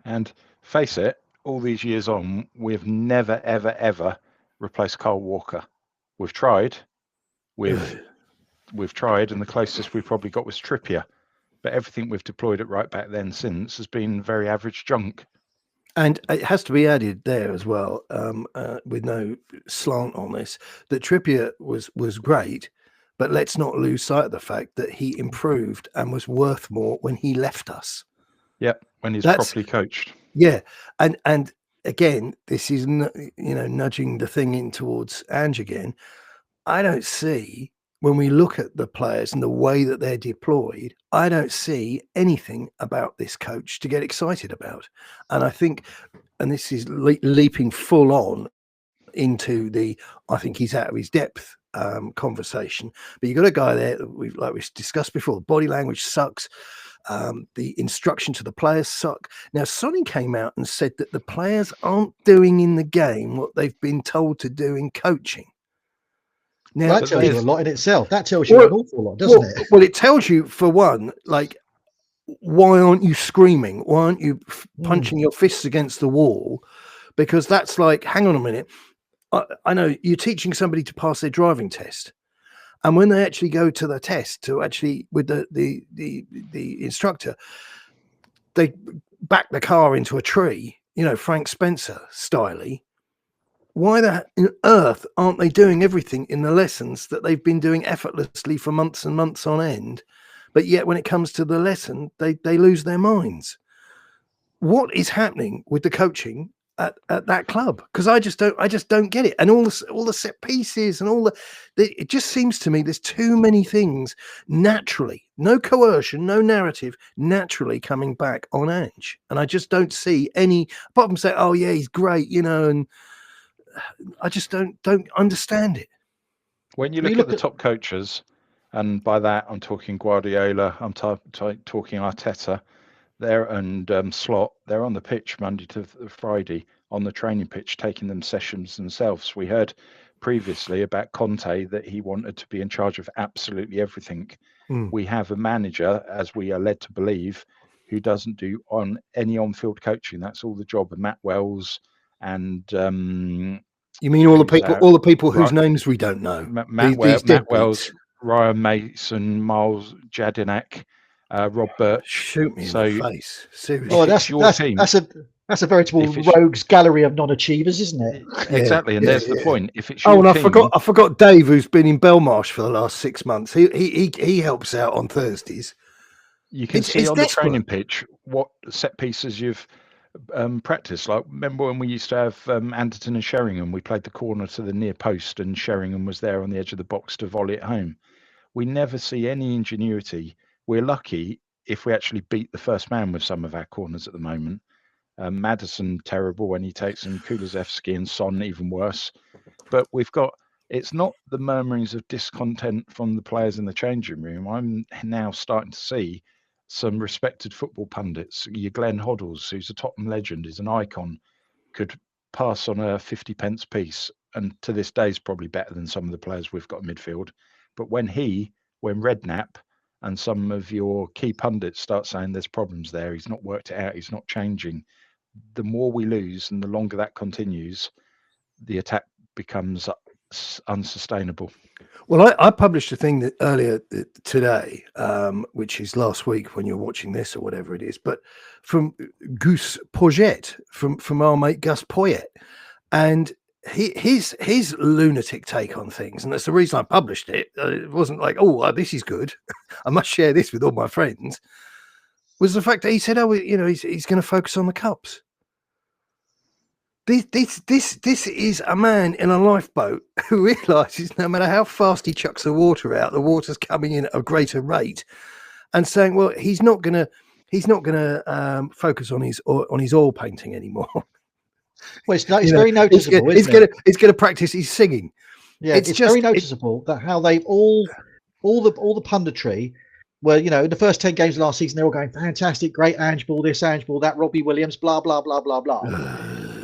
And face it, all these years on, we've never, ever, ever replaced Kyle Walker. We've tried, and the closest we probably got was Trippier. But everything we've deployed at right back then since has been very average junk. And it has to be added there as well, with no slant on this, that Trippier was great, but let's not lose sight of the fact that he improved and was worth more when he left us. Yeah, when he's properly coached. Yeah, and again, this is nudging the thing in towards Ange again. I don't see, when we look at the players and the way that they're deployed, I don't see anything about this coach to get excited about. And I think, and this is leaping full on into I think he's out of his depth conversation. But you've got a guy there that we've discussed before. Body language sucks. The instruction to the players suck. Now, Sonny came out and said that the players aren't doing in the game what they've been told to do in coaching. Now, that tells you a lot in itself. That tells you an awful lot, doesn't it? Well, it tells you, for one, like, why aren't you screaming? Why aren't you punching your fists against the wall? Because that's like, hang on a minute. I know you're teaching somebody to pass their driving test, and when they actually go to the test, to actually with the instructor, they back the car into a tree, Frank Spencer styley. Why the on earth aren't they doing everything in the lessons that they've been doing effortlessly for months and months on end? But yet when it comes to the lesson, they lose their minds. What is happening with the coaching at that club? Because I just don't get it. And all the set pieces and it just seems to me there's too many things naturally, no coercion, no narrative, naturally coming back on Ange. And I just don't see any, apart from say, oh yeah, he's great, and I just don't understand it. When you look at the top coaches, and by that I'm talking Guardiola, I'm talking Arteta, and Slot, they're on the pitch Monday to Friday on the training pitch, taking them sessions themselves. We heard previously about Conte, that he wanted to be in charge of absolutely everything. We have a manager, as we are led to believe, who doesn't do any on-field coaching. That's all the job of Matt Wells and you mean all the people whose names we don't know? Matt Wells, Ryan Mason, Miles Jadinak, Rob Birch. Shoot me in the face. Seriously. Oh, that's a veritable rogues gallery of non-achievers, isn't it? Exactly, and there's the point. If it's your team, I forgot Dave, who's been in Belmarsh for the last 6 months. He helps out on Thursdays. You can see on the training pitch what set pieces you've practiced. Like, remember when we used to have Anderton and Sheringham? We played the corner to the near post, and Sheringham was there on the edge of the box to volley it home. We never see any ingenuity. We're lucky if we actually beat the first man with some of our corners at the moment. Maddison terrible when he takes in Kulusevski, and Son even worse. But it's not the murmurings of discontent from the players in the changing room. I'm now starting to see some respected football pundits. Your Glenn Hoddles, who's a Tottenham legend, is an icon, could pass on a 50p piece, and to this day is probably better than some of the players we've got in midfield. But when Redknapp and some of your key pundits start saying there's problems there, he's not worked it out, he's not changing, the more we lose and the longer that continues, the attack becomes unsustainable. Well, I published a thing that earlier today, which is last week when you're watching this or whatever it is, but from Gus Poyet, from our mate Gus Poyet, and his lunatic take on things, and that's the reason I published it. It wasn't like, oh, this is good, I must share this with all my friends. Was the fact that he said, he's going to focus on the cups. This is a man in a lifeboat who realizes no matter how fast he chucks the water out, the water's coming in at a greater rate, and saying, well, he's not gonna focus on his oil painting anymore. Well, it's very noticeable. He's gonna practice his singing. Yeah, it's very noticeable that how they all the punditry. Well, in the first 10 games of last season, they're all going, fantastic, great, Ange ball this, Ange ball that, Robbie Williams, blah, blah, blah, blah, blah.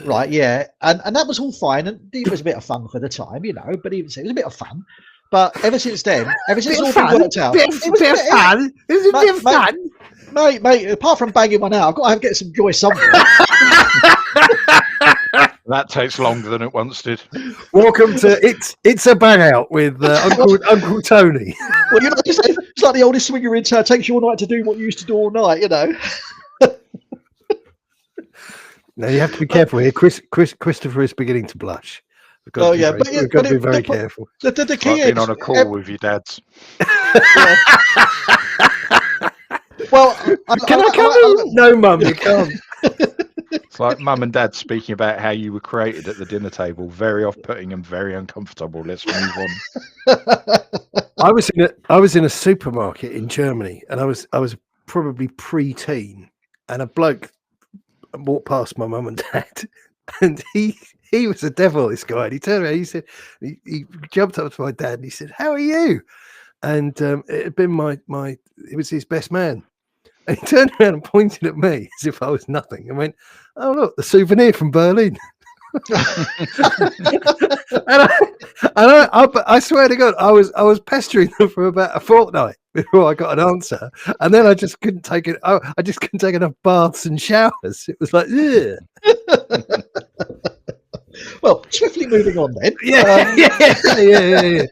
Right, yeah. And that was all fine. And it was a bit of fun for the time, but even so, it was a bit of fun. But ever since then, it's all been worked out. It was a bit of fun. It was a bit of fun. Mate, apart from banging one out, I've got to get some joy somewhere. That takes longer than it once did. Welcome to It's a Bang Out with Uncle Tony. Well, it's like the oldest swinger in town. Takes you all night to do what you used to do all night, Now you have to be careful here. Christopher is beginning to blush. We've got to be very careful. The key is on a call with your dads. Well, can I come in? No, Mum, you can't. It's like mum and dad speaking about how you were created at the dinner table. Very off-putting and very uncomfortable. Let's move on. I was in a supermarket in Germany, and I was probably pre-teen, and a bloke walked past my mum and dad, and he was a devil, this guy. And he turned around, he said, he jumped up to my dad and he said, "How are you?" And it had been it was his best man. And he turned around and pointed at me as if I was nothing and went, "Oh, look, the souvenir from Berlin." and I swear to God, I was pestering them for about a fortnight. before I got an answer, and then I just couldn't take it. Oh, I just couldn't take enough baths and showers. It was like, yeah, Well, swiftly moving on then. yeah.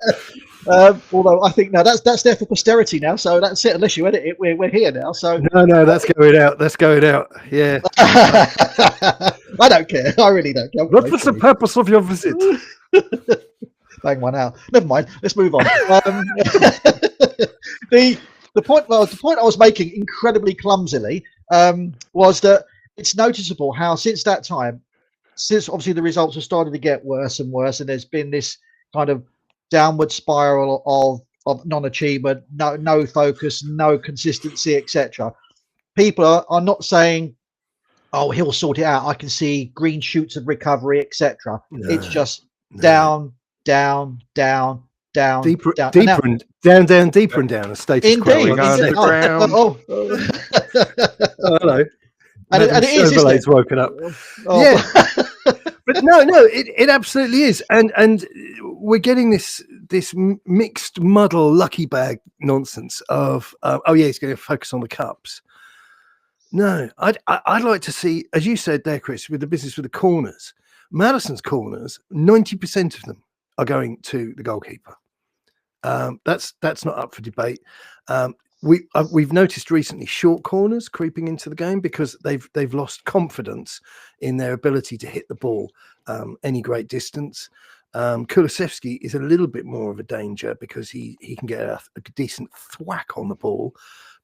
Although I think now that's there for posterity now, so that's it. Unless you edit it, we're here now. So No, that's going out. That's going out. Yeah. I don't care. I really don't care. What was the purpose of your visit? Bang one out. Never mind. Let's move on. The point I was making incredibly clumsily was that it's noticeable how since that time, since obviously the results have started to get worse and worse, and there's been this kind of downward spiral of non-achievement, no focus, no consistency, etc. People are not saying, "Oh, he'll sort it out. I can see green shoots of recovery, etc." It's just down, down, down, down, deeper, down, deeper, and down, deeper and down. A status quo. Indeed. Underground. Hello. And it is, isn't it? Woken up. Oh. Yeah. But no, it absolutely is, and we're getting this mixed muddle lucky bag nonsense of oh yeah, he's going to focus on the cups. No, I'd like to see, as you said there, Chris, with the business with the corners, Madison's corners, 90% of them are going to the goalkeeper. That's not up for debate. We've noticed recently short corners creeping into the game because they've lost confidence in their ability to hit the ball any great distance. Kulusevski is a little bit more of a danger because he can get a decent thwack on the ball,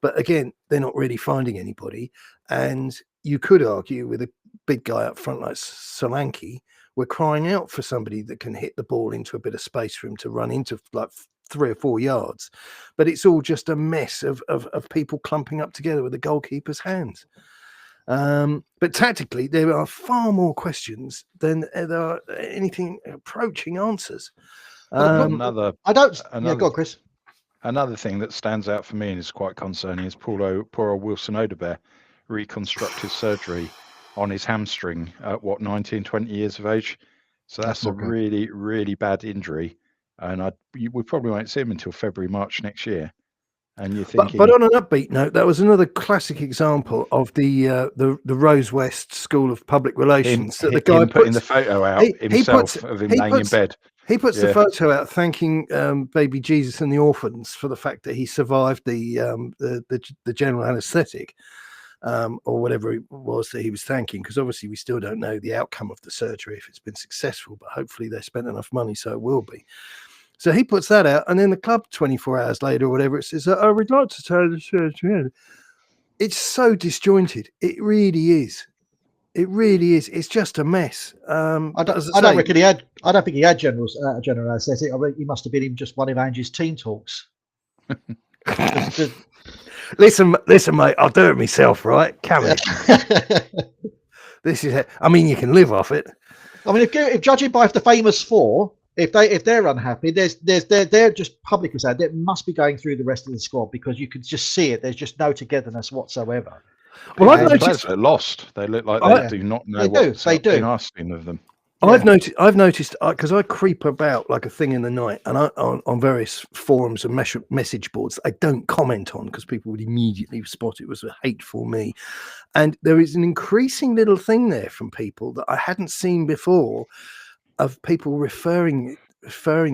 but again, they're not really finding anybody. And you could argue with a big guy up front like Solanke, we're crying out for somebody that can hit the ball into a bit of space for him to run into, like 3 or 4 yards, but it's all just a mess of people clumping up together with the goalkeeper's hands. But tactically, there are far more questions than there are anything approaching answers. Go on, Chris. Another thing that stands out for me and is quite concerning is poor old Wilson Odobert reconstructive surgery on his hamstring at 19, 20 years of age. So that's a really, really bad injury. And we probably won't see him until February, March next year. And you're thinking, but on an upbeat note, that was another classic example of the Rose West School of Public Relations. The guy putting the photo out himself of him laying in bed. He puts the photo out thanking baby Jesus and the orphans for the fact that he survived the general anaesthetic. Or whatever it was that he was thanking, because obviously we still don't know the outcome of the surgery if it's been successful, but hopefully they spent enough money so it will be. So he puts that out, and then the club 24 hours later or whatever, it says, "Oh, we'd like to tell the surgery." It's so disjointed. It really is. It really is. It's just a mess. I don't think he had general anaesthetic. I think he must have been in just one of Ange's team talks. Listen, mate. I'll do it myself, right? Come in. This is it. I mean, you can live off it. I mean, if judging by the famous four, if they're unhappy, they're just publicly saying they must be going through the rest of the squad because you could just see it. There's just no togetherness whatsoever. Well, I've noticed they're lost. They look like they do not know what's been asking of them. I've noticed because I creep about like a thing in the night, and on various forums and message boards I don't comment on because people would immediately spot it was a hateful me. And there is an increasing little thing there from people that I hadn't seen before, of people referring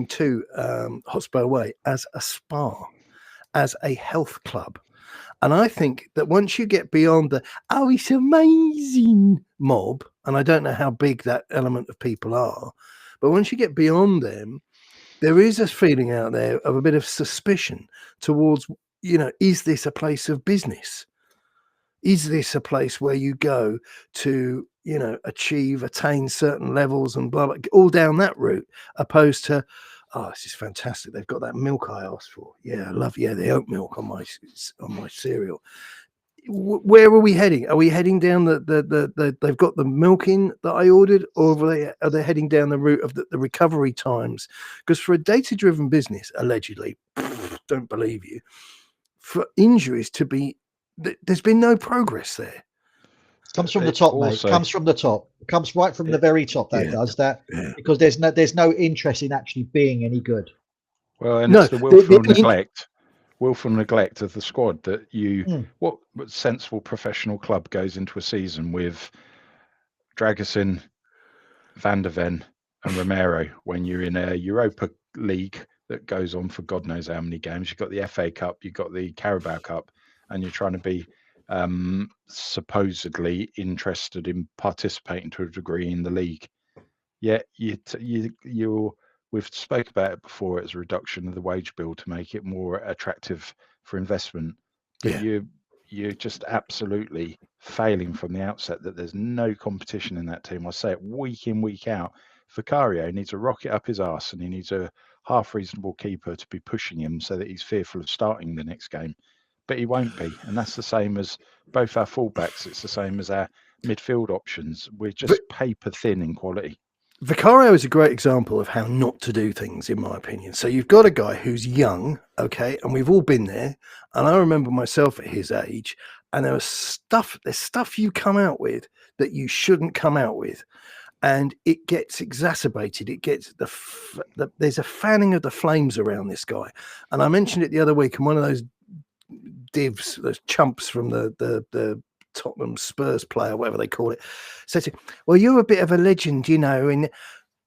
to Hotspur Way as a spa, as a health club. And I think that once you get beyond the, "Oh, it's amazing" mob, and I don't know how big that element of people are, but once you get beyond them, there is a feeling out there of a bit of suspicion towards, is this a place of business? Is this a place where you go to, attain certain levels and blah, blah, all down that route, opposed to, "Oh, this is fantastic. They've got that milk I asked for. Yeah, I love the oat milk on my cereal." Where are we heading? Are we heading down they've got the milk in that I ordered, or are they heading down the route of the recovery times? Because for a data-driven business, allegedly, don't believe you, for injuries to be, there's been no progress there. Comes from the top, mate. Comes from the top. Comes right from the very top. Because there's no interest in actually being any good. Well, and it's the willful neglect willful neglect of the squad that Mm. what sensible professional club goes into a season with Dragusin, Van der Ven and Romero when you're in a Europa League that goes on for God knows how many games? You've got the FA Cup, you've got the Carabao Cup, and you're trying to be supposedly interested in participating to a degree in the league. Yet we've spoke about it before. It's a reduction of the wage bill to make it more attractive for investment. But you're just absolutely failing from the outset that there's no competition in that team. I say it week in, week out. Vicario needs a rocket up his arse and he needs a half reasonable keeper to be pushing him so that he's fearful of starting the next game. But he won't be. And that's the same as both our fullbacks. It's the same as our midfield options. We're just paper thin in quality. Vicario is a great example of how not to do things, in my opinion. So you've got a guy who's young, okay, and we've all been there. And I remember myself at his age, and there's stuff you come out with that you shouldn't come out with, and it gets exacerbated. It gets there's a fanning of the flames around this guy. And I mentioned it the other week, and one of those divs, those chumps from the Tottenham Spurs player, whatever they call it, said to him, well, you're a bit of a legend, you know. And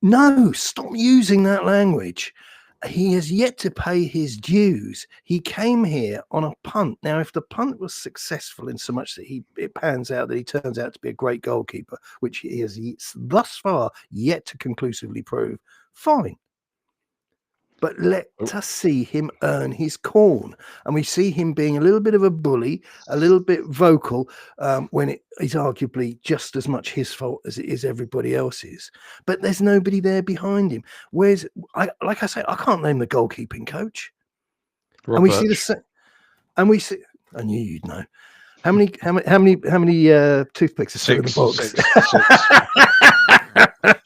no, stop using that language. He has yet to pay his dues. He came here on a punt. Now, if the punt was successful in so much that it pans out that he turns out to be a great goalkeeper, which he has thus far yet to conclusively prove, fine. But let us see him earn his corn. And we see him being a little bit of a bully, a little bit vocal, when it is arguably just as much his fault as it is everybody else's. But there's nobody there behind him. Like I say, I can't name the goalkeeping coach. Rob And we Birch. see the same. And we see. I knew you'd know. How many toothpicks are still in the box?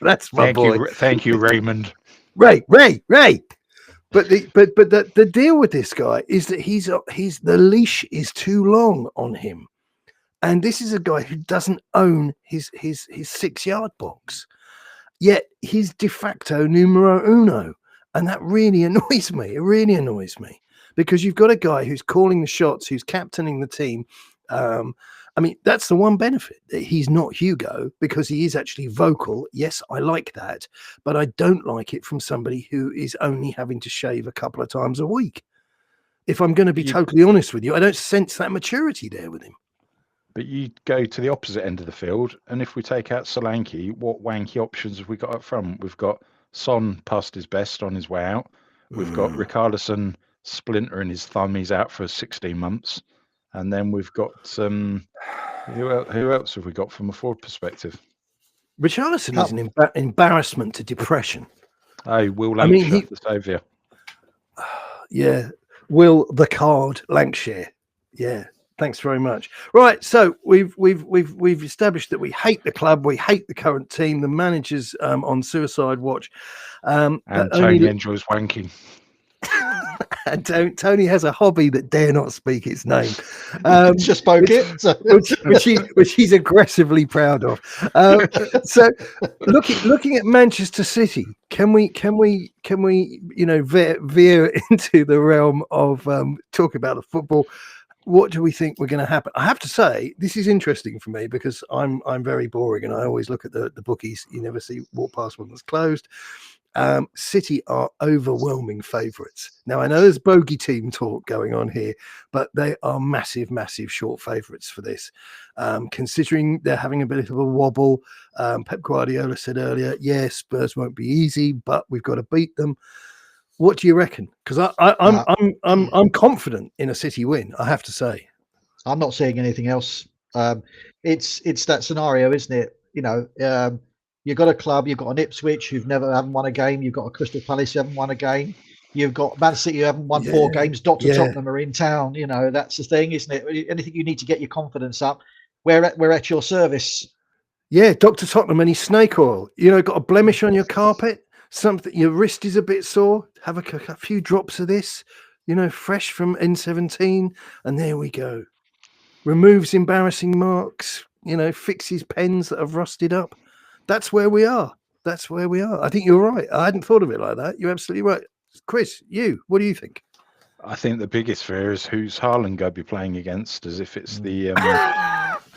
That's my boy. Thank you, Raymond. Ray. But the deal with this guy is that he's the leash is too long on him, and this is a guy who doesn't own his 6-yard box, yet he's de facto numero uno, and that really annoys me. It really annoys me because you've got a guy who's calling the shots, who's captaining the team. I mean, that's the one benefit. He's not Hugo because he is actually vocal. Yes, I like that, but I don't like it from somebody who is only having to shave a couple of times a week. If I'm going to be totally honest with you, I don't sense that maturity there with him. But you go to the opposite end of the field, and if we take out Solanke, what wanky options have we got up front? We've got Son past his best on his way out. We've got Richarlison splintering his thumb. He's out for 16 months. And then we've got who else have we got from a forward perspective? Richarlison is an embarrassment to depression. Oh, Will Lancashire, the saviour. Yeah, Will the Card Lancashire. Yeah, thanks very much. Right, so we've established that we hate the club, we hate the current team, the manager's on suicide watch, and Tony enjoys wanking. And Tony has a hobby that dare not speak its name. Just spoke which he's aggressively proud of. So looking at Manchester City, can we veer into the realm of talk about the football? What do we think we're going to happen? I have to say, this is interesting for me because I'm very boring and I always look at the bookies. You never walk past one that's closed. City are overwhelming favourites. Now, I know there's bogey team talk going on here, but they are massive short favourites for this. Considering they're having a bit of a wobble, Pep Guardiola said earlier, yes, Spurs won't be easy, but we've got to beat them. What do you reckon? Because I'm confident in a City win, I have to say. I'm not seeing anything else. It's that scenario, isn't it? You've got a club, you've got an Ipswich who haven't won a game, you've got a Crystal Palace who haven't won a game, you've got Man City who haven't won 4 games, Dr. Tottenham are in town. That's the thing, isn't it? Anything you need to get your confidence up, we're at your service. Yeah, Dr. Tottenham and his snake oil. Got a blemish on your carpet, something, your wrist is a bit sore, have a few drops of this, fresh from N17, and there we go. Removes embarrassing marks, fixes pens that have rusted up. That's where we are. I think you're right. I hadn't thought of it like that. You're absolutely right. Chris, what do you think? I think the biggest fear is who's Haaland going to be playing against, as if it's the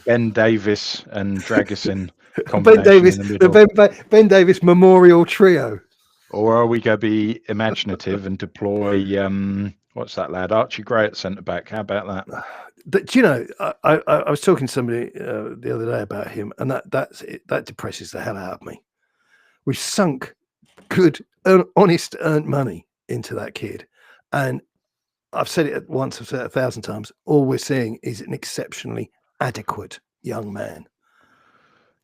Ben Davis and Dragusin Ben combination Davis, in the the middle. Ben Davis Memorial Trio. Or are we going to be imaginative and deploy, what's that lad, Archie Gray at centre-back? How about that? But do you know, I was talking to somebody the other day about him, and that depresses the hell out of me. We've sunk good, honest, earned money into that kid, and I've said it once, I've said it 1,000 times. All we're seeing is an exceptionally adequate young man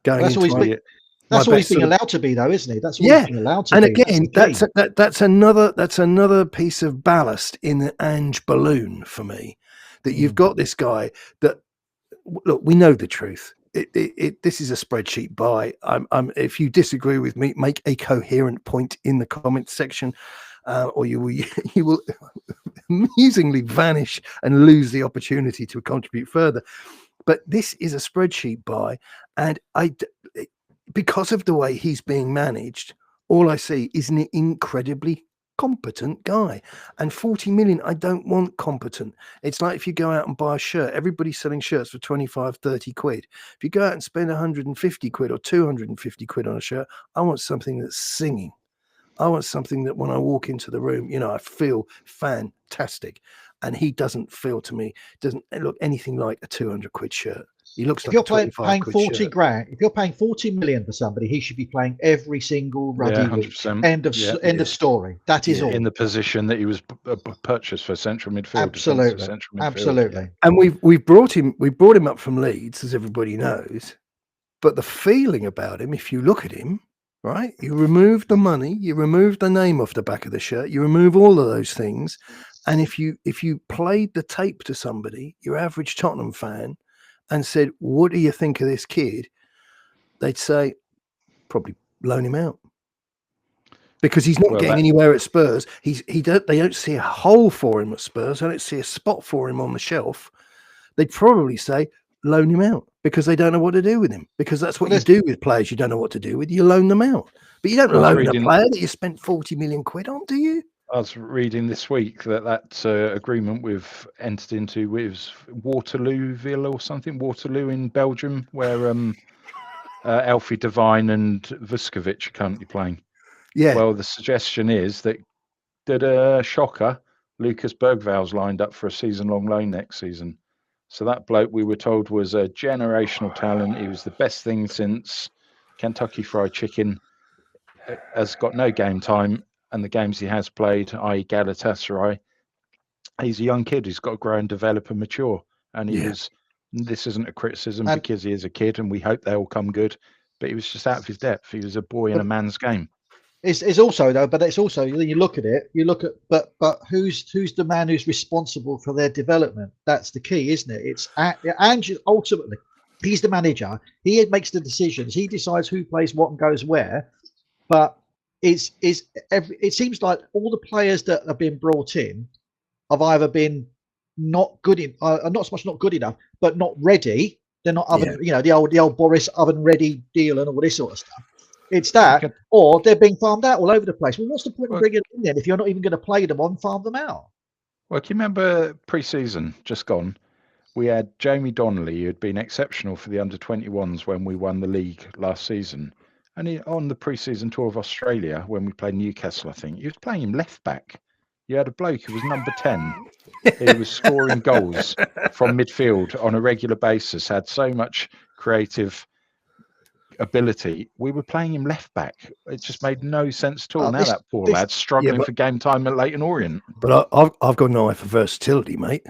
going That's all into he's my, That's all he's best being sort of, allowed to be, though, isn't he? That's all yeah. he's being allowed to And be. again, That's the key. that's another piece of ballast in the Ange balloon for me. That you've got this guy that, look, we know the truth. This is a spreadsheet buy. If you disagree with me, make a coherent point in the comments section, or you will amusingly vanish and lose the opportunity to contribute further. But this is a spreadsheet buy, and because of the way he's being managed, all I see is an incredibly competent guy. And 40 million, I don't want competent. It's like if you go out and buy a shirt, everybody's selling shirts for 25, 30 quid. If you go out and spend 150 quid or 250 quid on a shirt, I want something that's singing. I want something that when I walk into the room, I feel fantastic. And he doesn't feel, to me, doesn't look anything like a 200 quid shirt. He looks If like you're a 25 paying quid 40 shirt. grand, if you're paying 40 million for somebody, he should be playing every single ruddy Yeah, week. 100%. End of story. That is all. In the position that he was purchased for central midfield. Absolutely. Central midfield, Absolutely. yeah. And we brought him up from Leeds, as everybody knows. But the feeling about him, if you look at him, right, you remove the money, you remove the name off the back of the shirt, you remove all of those things. And if you played the tape to somebody, your average Tottenham fan, and said, "What do you think of this kid?" they'd say, "Probably loan him out." Because he's not getting anywhere at Spurs. They don't see a hole for him at Spurs. They don't see a spot for him on the shelf. They'd probably say, loan him out, because they don't know what to do with him. Because that's what you do with players you don't know what to do with. You loan them out. But you don't loan a player that you spent 40 million quid on, do you? I was reading this week that agreement we've entered into with Waterlooville or something, Waterloo in Belgium, where Alfie Devine and Vuskovic are currently playing. Yeah. Well, the suggestion is that shocker, Lucas Bergval's lined up for a season-long loan next season. So that bloke, we were told, was a generational talent. He was the best thing since Kentucky Fried Chicken. Has got no game time, and the games he has played, i.e. Galatasaray, he's a young kid who's got to grow and develop and mature. And this isn't a criticism, because he is a kid and we hope they all come good, but he was just out of his depth. He was a boy in a man's game. It's also, though, but it's also, you look at, but who's the man who's responsible for their development? That's the key, isn't it? It's Ange. Ultimately, he's the manager. He makes the decisions. He decides who plays what and goes where. But it seems like all the players that have been brought in have either been not good not so much not good enough, but not ready. They're not oven, the old Boris oven ready deal and all this sort of stuff. It's that, or they're being farmed out all over the place. Well, what's the point of bringing them in then if you're not even going to play them on, farm them out? Well, can you remember pre-season just gone? We had Jamie Donnelly, who had been exceptional for the under-21s when we won the league last season. And on the pre-season tour of Australia, when we played Newcastle, I think, he was playing him left back. You had a bloke who was number 10. He was scoring goals from midfield on a regular basis, had so much creative ability. We were playing him left back. It just made no sense at all. Now that poor lad's struggling for game time at Leyton Orient. But I've got an eye for versatility, mate.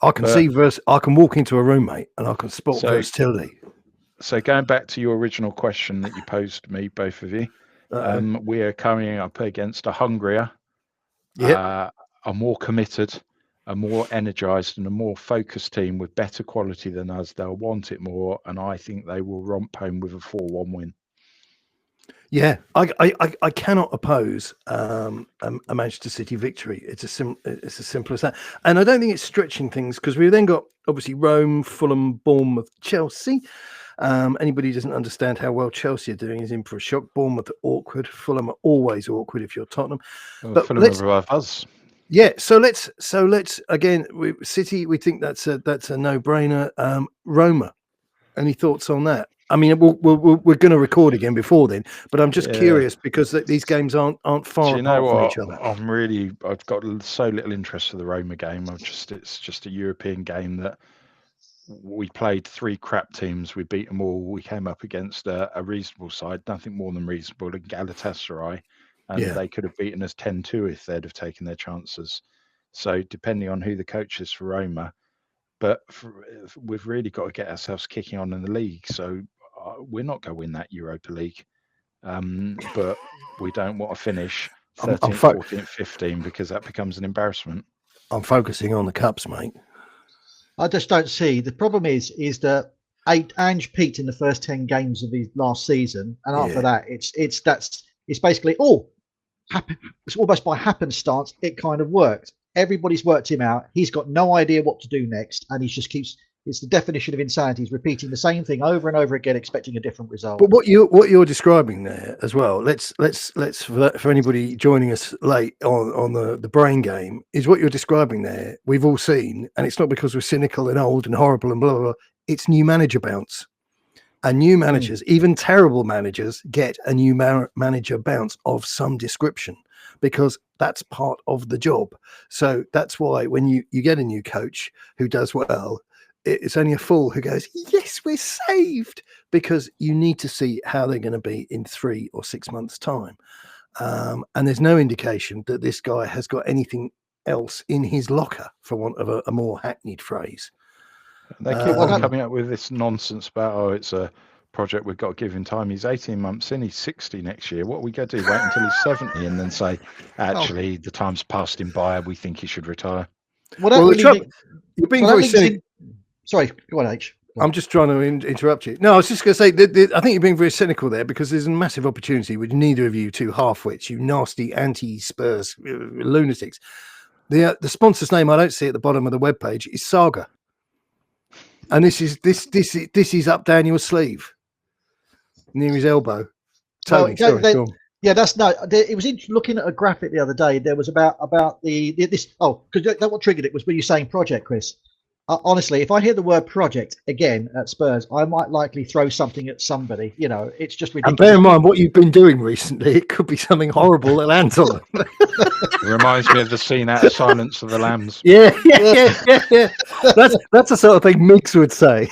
I can I can walk into a room, mate, and I can spot versatility. So going back to your original question that you posed to me, both of you, we are coming up against a hungrier, a more committed, a more energized and a more focused team with better quality than us. They'll want it more, and I think they will romp home with a 4-1 win. Yeah, I cannot oppose a Manchester City victory. It's as simple as that. And I don't think it's stretching things, because we've then got obviously Rome, Fulham, Bournemouth, Chelsea. Anybody who doesn't understand how well Chelsea are doing is in for a shock. Bournemouth are awkward. Fulham are always awkward if you're Tottenham. Well, but Fulham are above us. Yeah, so let's again. City, we think that's a no-brainer. Roma, any thoughts on that? I mean, we're going to record again before then, but I'm just curious because these games aren't far Do you know apart from what? each other. I've got so little interest for the Roma game. It's just a European game that we played 3 crap teams. We beat them all. We came up against a reasonable side, nothing more than reasonable, in Galatasaray, and Yeah. they could have beaten us 10-2 if they'd have taken their chances. So depending on who the coach is for Roma, but we've really got to get ourselves kicking on in the league. So we're not going to win that Europa League, but we don't want to finish 13th, 14th, 15th because that becomes an embarrassment. I'm focusing on the cups, mate. I just don't see. The problem is that Ange peaked in the first 10 games of his last season, and after that, it's basically it's almost by happenstance. It kind of worked. Everybody's worked him out. He's got no idea what to do next, and he just keeps. It's the definition of insanity. He's repeating the same thing over and over again, expecting a different result. But what you're describing there as well. Let's for anybody joining us late on the brain game, is what you're describing there. We've all seen, and it's not because we're cynical and old and horrible and blah blah blah. It's new manager bounce, and new managers, even terrible managers, get a new manager bounce of some description, because that's part of the job. So that's why when you get a new coach who does well, it's only a fool who goes, yes, we're saved, because you need to see how they're going to be in 3 or 6 months' time. And there's no indication that this guy has got anything else in his locker, for want of a more hackneyed phrase. They keep on coming up with this nonsense about, it's a project we've got to give him time. He's 18 months in, he's 60 next year. What are we going to do? Wait until he's 70 and then say, actually, the time's passed him by, we think he should retire? You're being very cynical. Sorry, go on, H. I'm just trying to interrupt you. No, I was just going to say that I think you're being very cynical there, because there's a massive opportunity with neither of you two half-wits, you nasty anti-Spurs lunatics. The sponsor's name I don't see at the bottom of the webpage is Saga, and this is up Daniel's sleeve, near his elbow. Tony, go on. Yeah, that's no. It was looking at a graphic the other day. There was about this. Oh, because that what triggered it was when you saying project, Chris. Honestly, if I hear the word project again at Spurs, I might likely throw something at somebody. You know, it's just ridiculous. And bear in mind what you've been doing recently. It could be something horrible that lands on them. It reminds me of the scene out of Silence of the Lambs. Yeah. That's the sort of thing Miggs would say.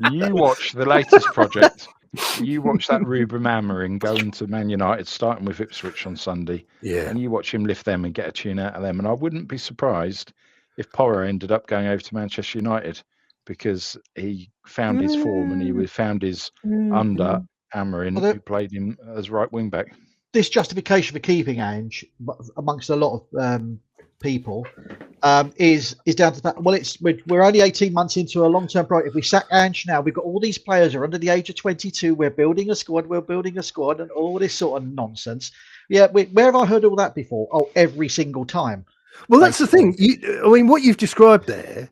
You watch the latest project. You watch that Ruben Amorim go into Man United, starting with Ipswich on Sunday. Yeah. And you watch him lift them and get a tune out of them. And I wouldn't be surprised if Porro ended up going over to Manchester United, because he found his form and he found his under Amorim, who played him as right wing back. This justification for keeping Ange, amongst a lot of people, is down to the fact, well, we're only 18 months into a long-term project. If we sack Ange now, we've got all these players are under the age of 22. We're building a squad, and all this sort of nonsense. Yeah, where have I heard all that before? Oh, every single time. Well, that's the thing. I mean, what you've described there,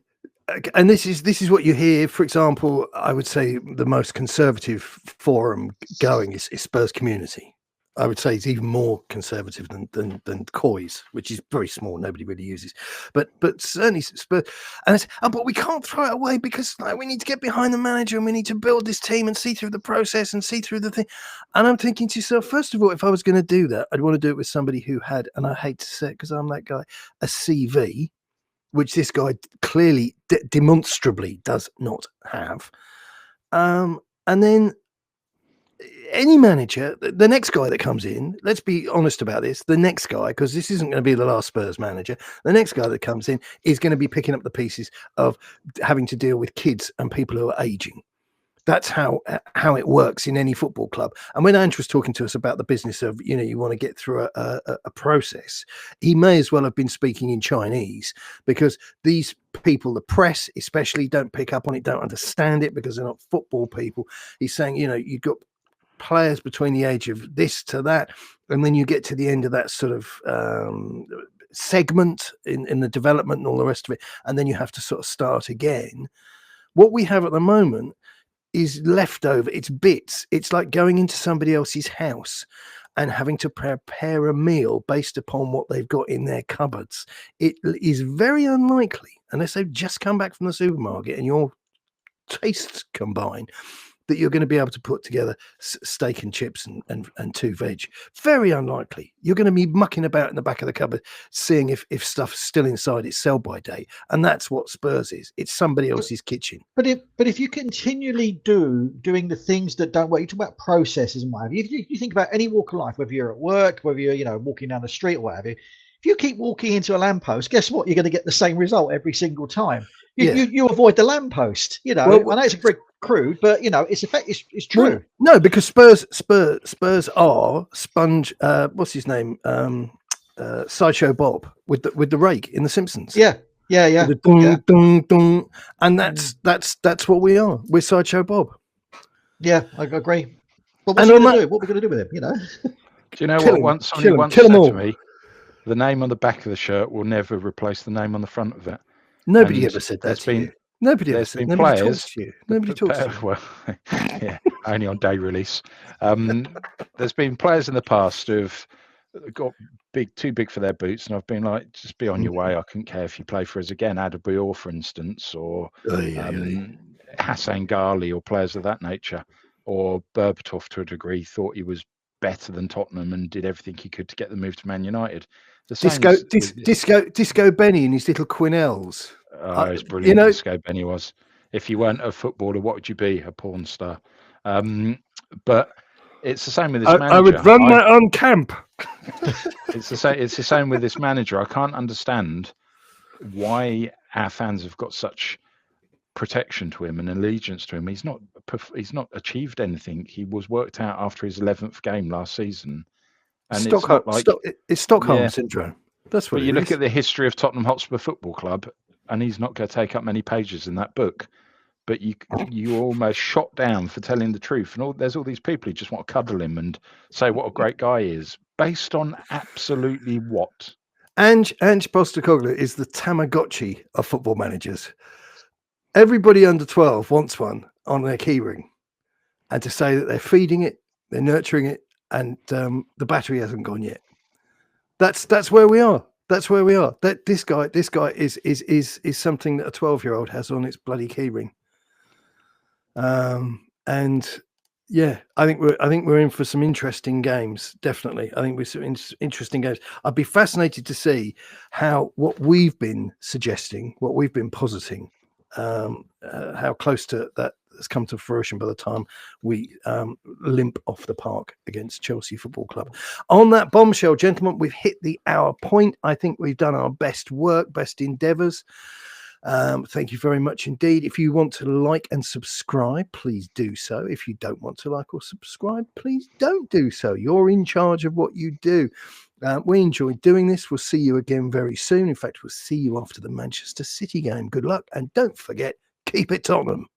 and this is what you hear. For example, I would say the most conservative forum going is Spurs Community. I would say it's even more conservative than Coy's, which is very small. Nobody really uses, but certainly Spurs. And it's, but we can't throw it away, because we need to get behind the manager and we need to build this team and see through the process and see through the thing. And I'm thinking to yourself, first of all, if I was going to do that, I'd want to do it with somebody who had, and I hate to say it because I'm that guy, a CV, which this guy clearly, demonstrably does not have. And then any manager, the next guy that comes in, let's be honest about this, the next guy, because this isn't going to be the last Spurs manager, the next guy that comes in is going to be picking up the pieces of having to deal with kids and people who are aging. That's how it works in any football club. And when Ange was talking to us about the business of, you want to get through a process, he may as well have been speaking in Chinese, because these people, the press especially, don't pick up on it, don't understand it, because they're not football people. He's saying, you've got players between the age of this to that, and then you get to the end of that sort of segment in the development and all the rest of it, and then you have to sort of start again. What we have at the moment is leftover. It's bits. It's like going into somebody else's house and having to prepare a meal based upon what they've got in their cupboards. It is very unlikely, unless they've just come back from the supermarket and your tastes combine, that you're going to be able to put together steak and chips and 2 veg. Very unlikely. You're going to be mucking about in the back of the cupboard, seeing if stuff's still inside its sell-by date. And that's what Spurs is. It's somebody else's kitchen. But if you continually doing the things that don't work, you talk about processes and what have you. If you think about any walk of life, whether you're at work, whether you're walking down the street or what have you, if you keep walking into a lamppost, guess what? You're going to get the same result every single time. You avoid the lamppost. Well, I know it's a bit crude, but it's true. Well, no, because Spurs are sponge. What's his name? Sideshow Bob with the rake in The Simpsons. Yeah. The dung, dung, dung. And that's what we are. We're Sideshow Bob. Yeah, I agree. But what's he going to do? What are we going to do with him? Do you know what? Once somebody said to me, the name on the back of the shirt will never replace the name on the front of it. Nobody ever said that to you. Nobody ever said. Nobody talks to you. Nobody talks to you. Well, yeah, only on day release. There's been players in the past who've got too big for their boots, and I've been like, just be on your way. I couldn't care if you play for us again. Adebayor, for instance, or Hassan Ghali, or players of that nature, or Berbatov to a degree, thought he was better than Tottenham and did everything he could to get the move to Man United. Disco Benny and his little Quinells. Oh, it's brilliant. Disco Benny was. If you weren't a footballer, what would you be? A porn star. But it's the same with this manager. I would run my own camp. It's the same with this manager. I can't understand why our fans have got such protection to him and allegiance to him. He's not achieved anything. He was worked out after his 11th game last season. And it's Stockholm syndrome. That's what. But you look at the history of Tottenham Hotspur Football Club, and he's not going to take up many pages in that book. But you almost shot down for telling the truth, and there's all these people who just want to cuddle him and say what a great guy he is, based on absolutely what? Ange Postecoglou is the Tamagotchi of football managers. Everybody under 12 wants one on their keyring, and to say that they're feeding it, they're nurturing it, and the battery hasn't gone yet. That's where we are. That's where we are. That this guy is something that a 12-year-old has on its bloody keyring. And yeah, I think we're in for some interesting games. Definitely, I think we're some interesting games. I'd be fascinated to see what we've been suggesting, what we've been positing, how close to that has come to fruition by the time we limp off the park against Chelsea Football Club. On that bombshell, gentlemen, we've hit the hour point. I think we've done our best work, best endeavours. Thank you very much indeed. If you want to like and subscribe, please do so. If you don't want to like or subscribe, please don't do so. You're in charge of what you do. We enjoyed doing this. We'll see you again very soon. In fact, we'll see you after the Manchester City game. Good luck, and don't forget, keep it Tottenham.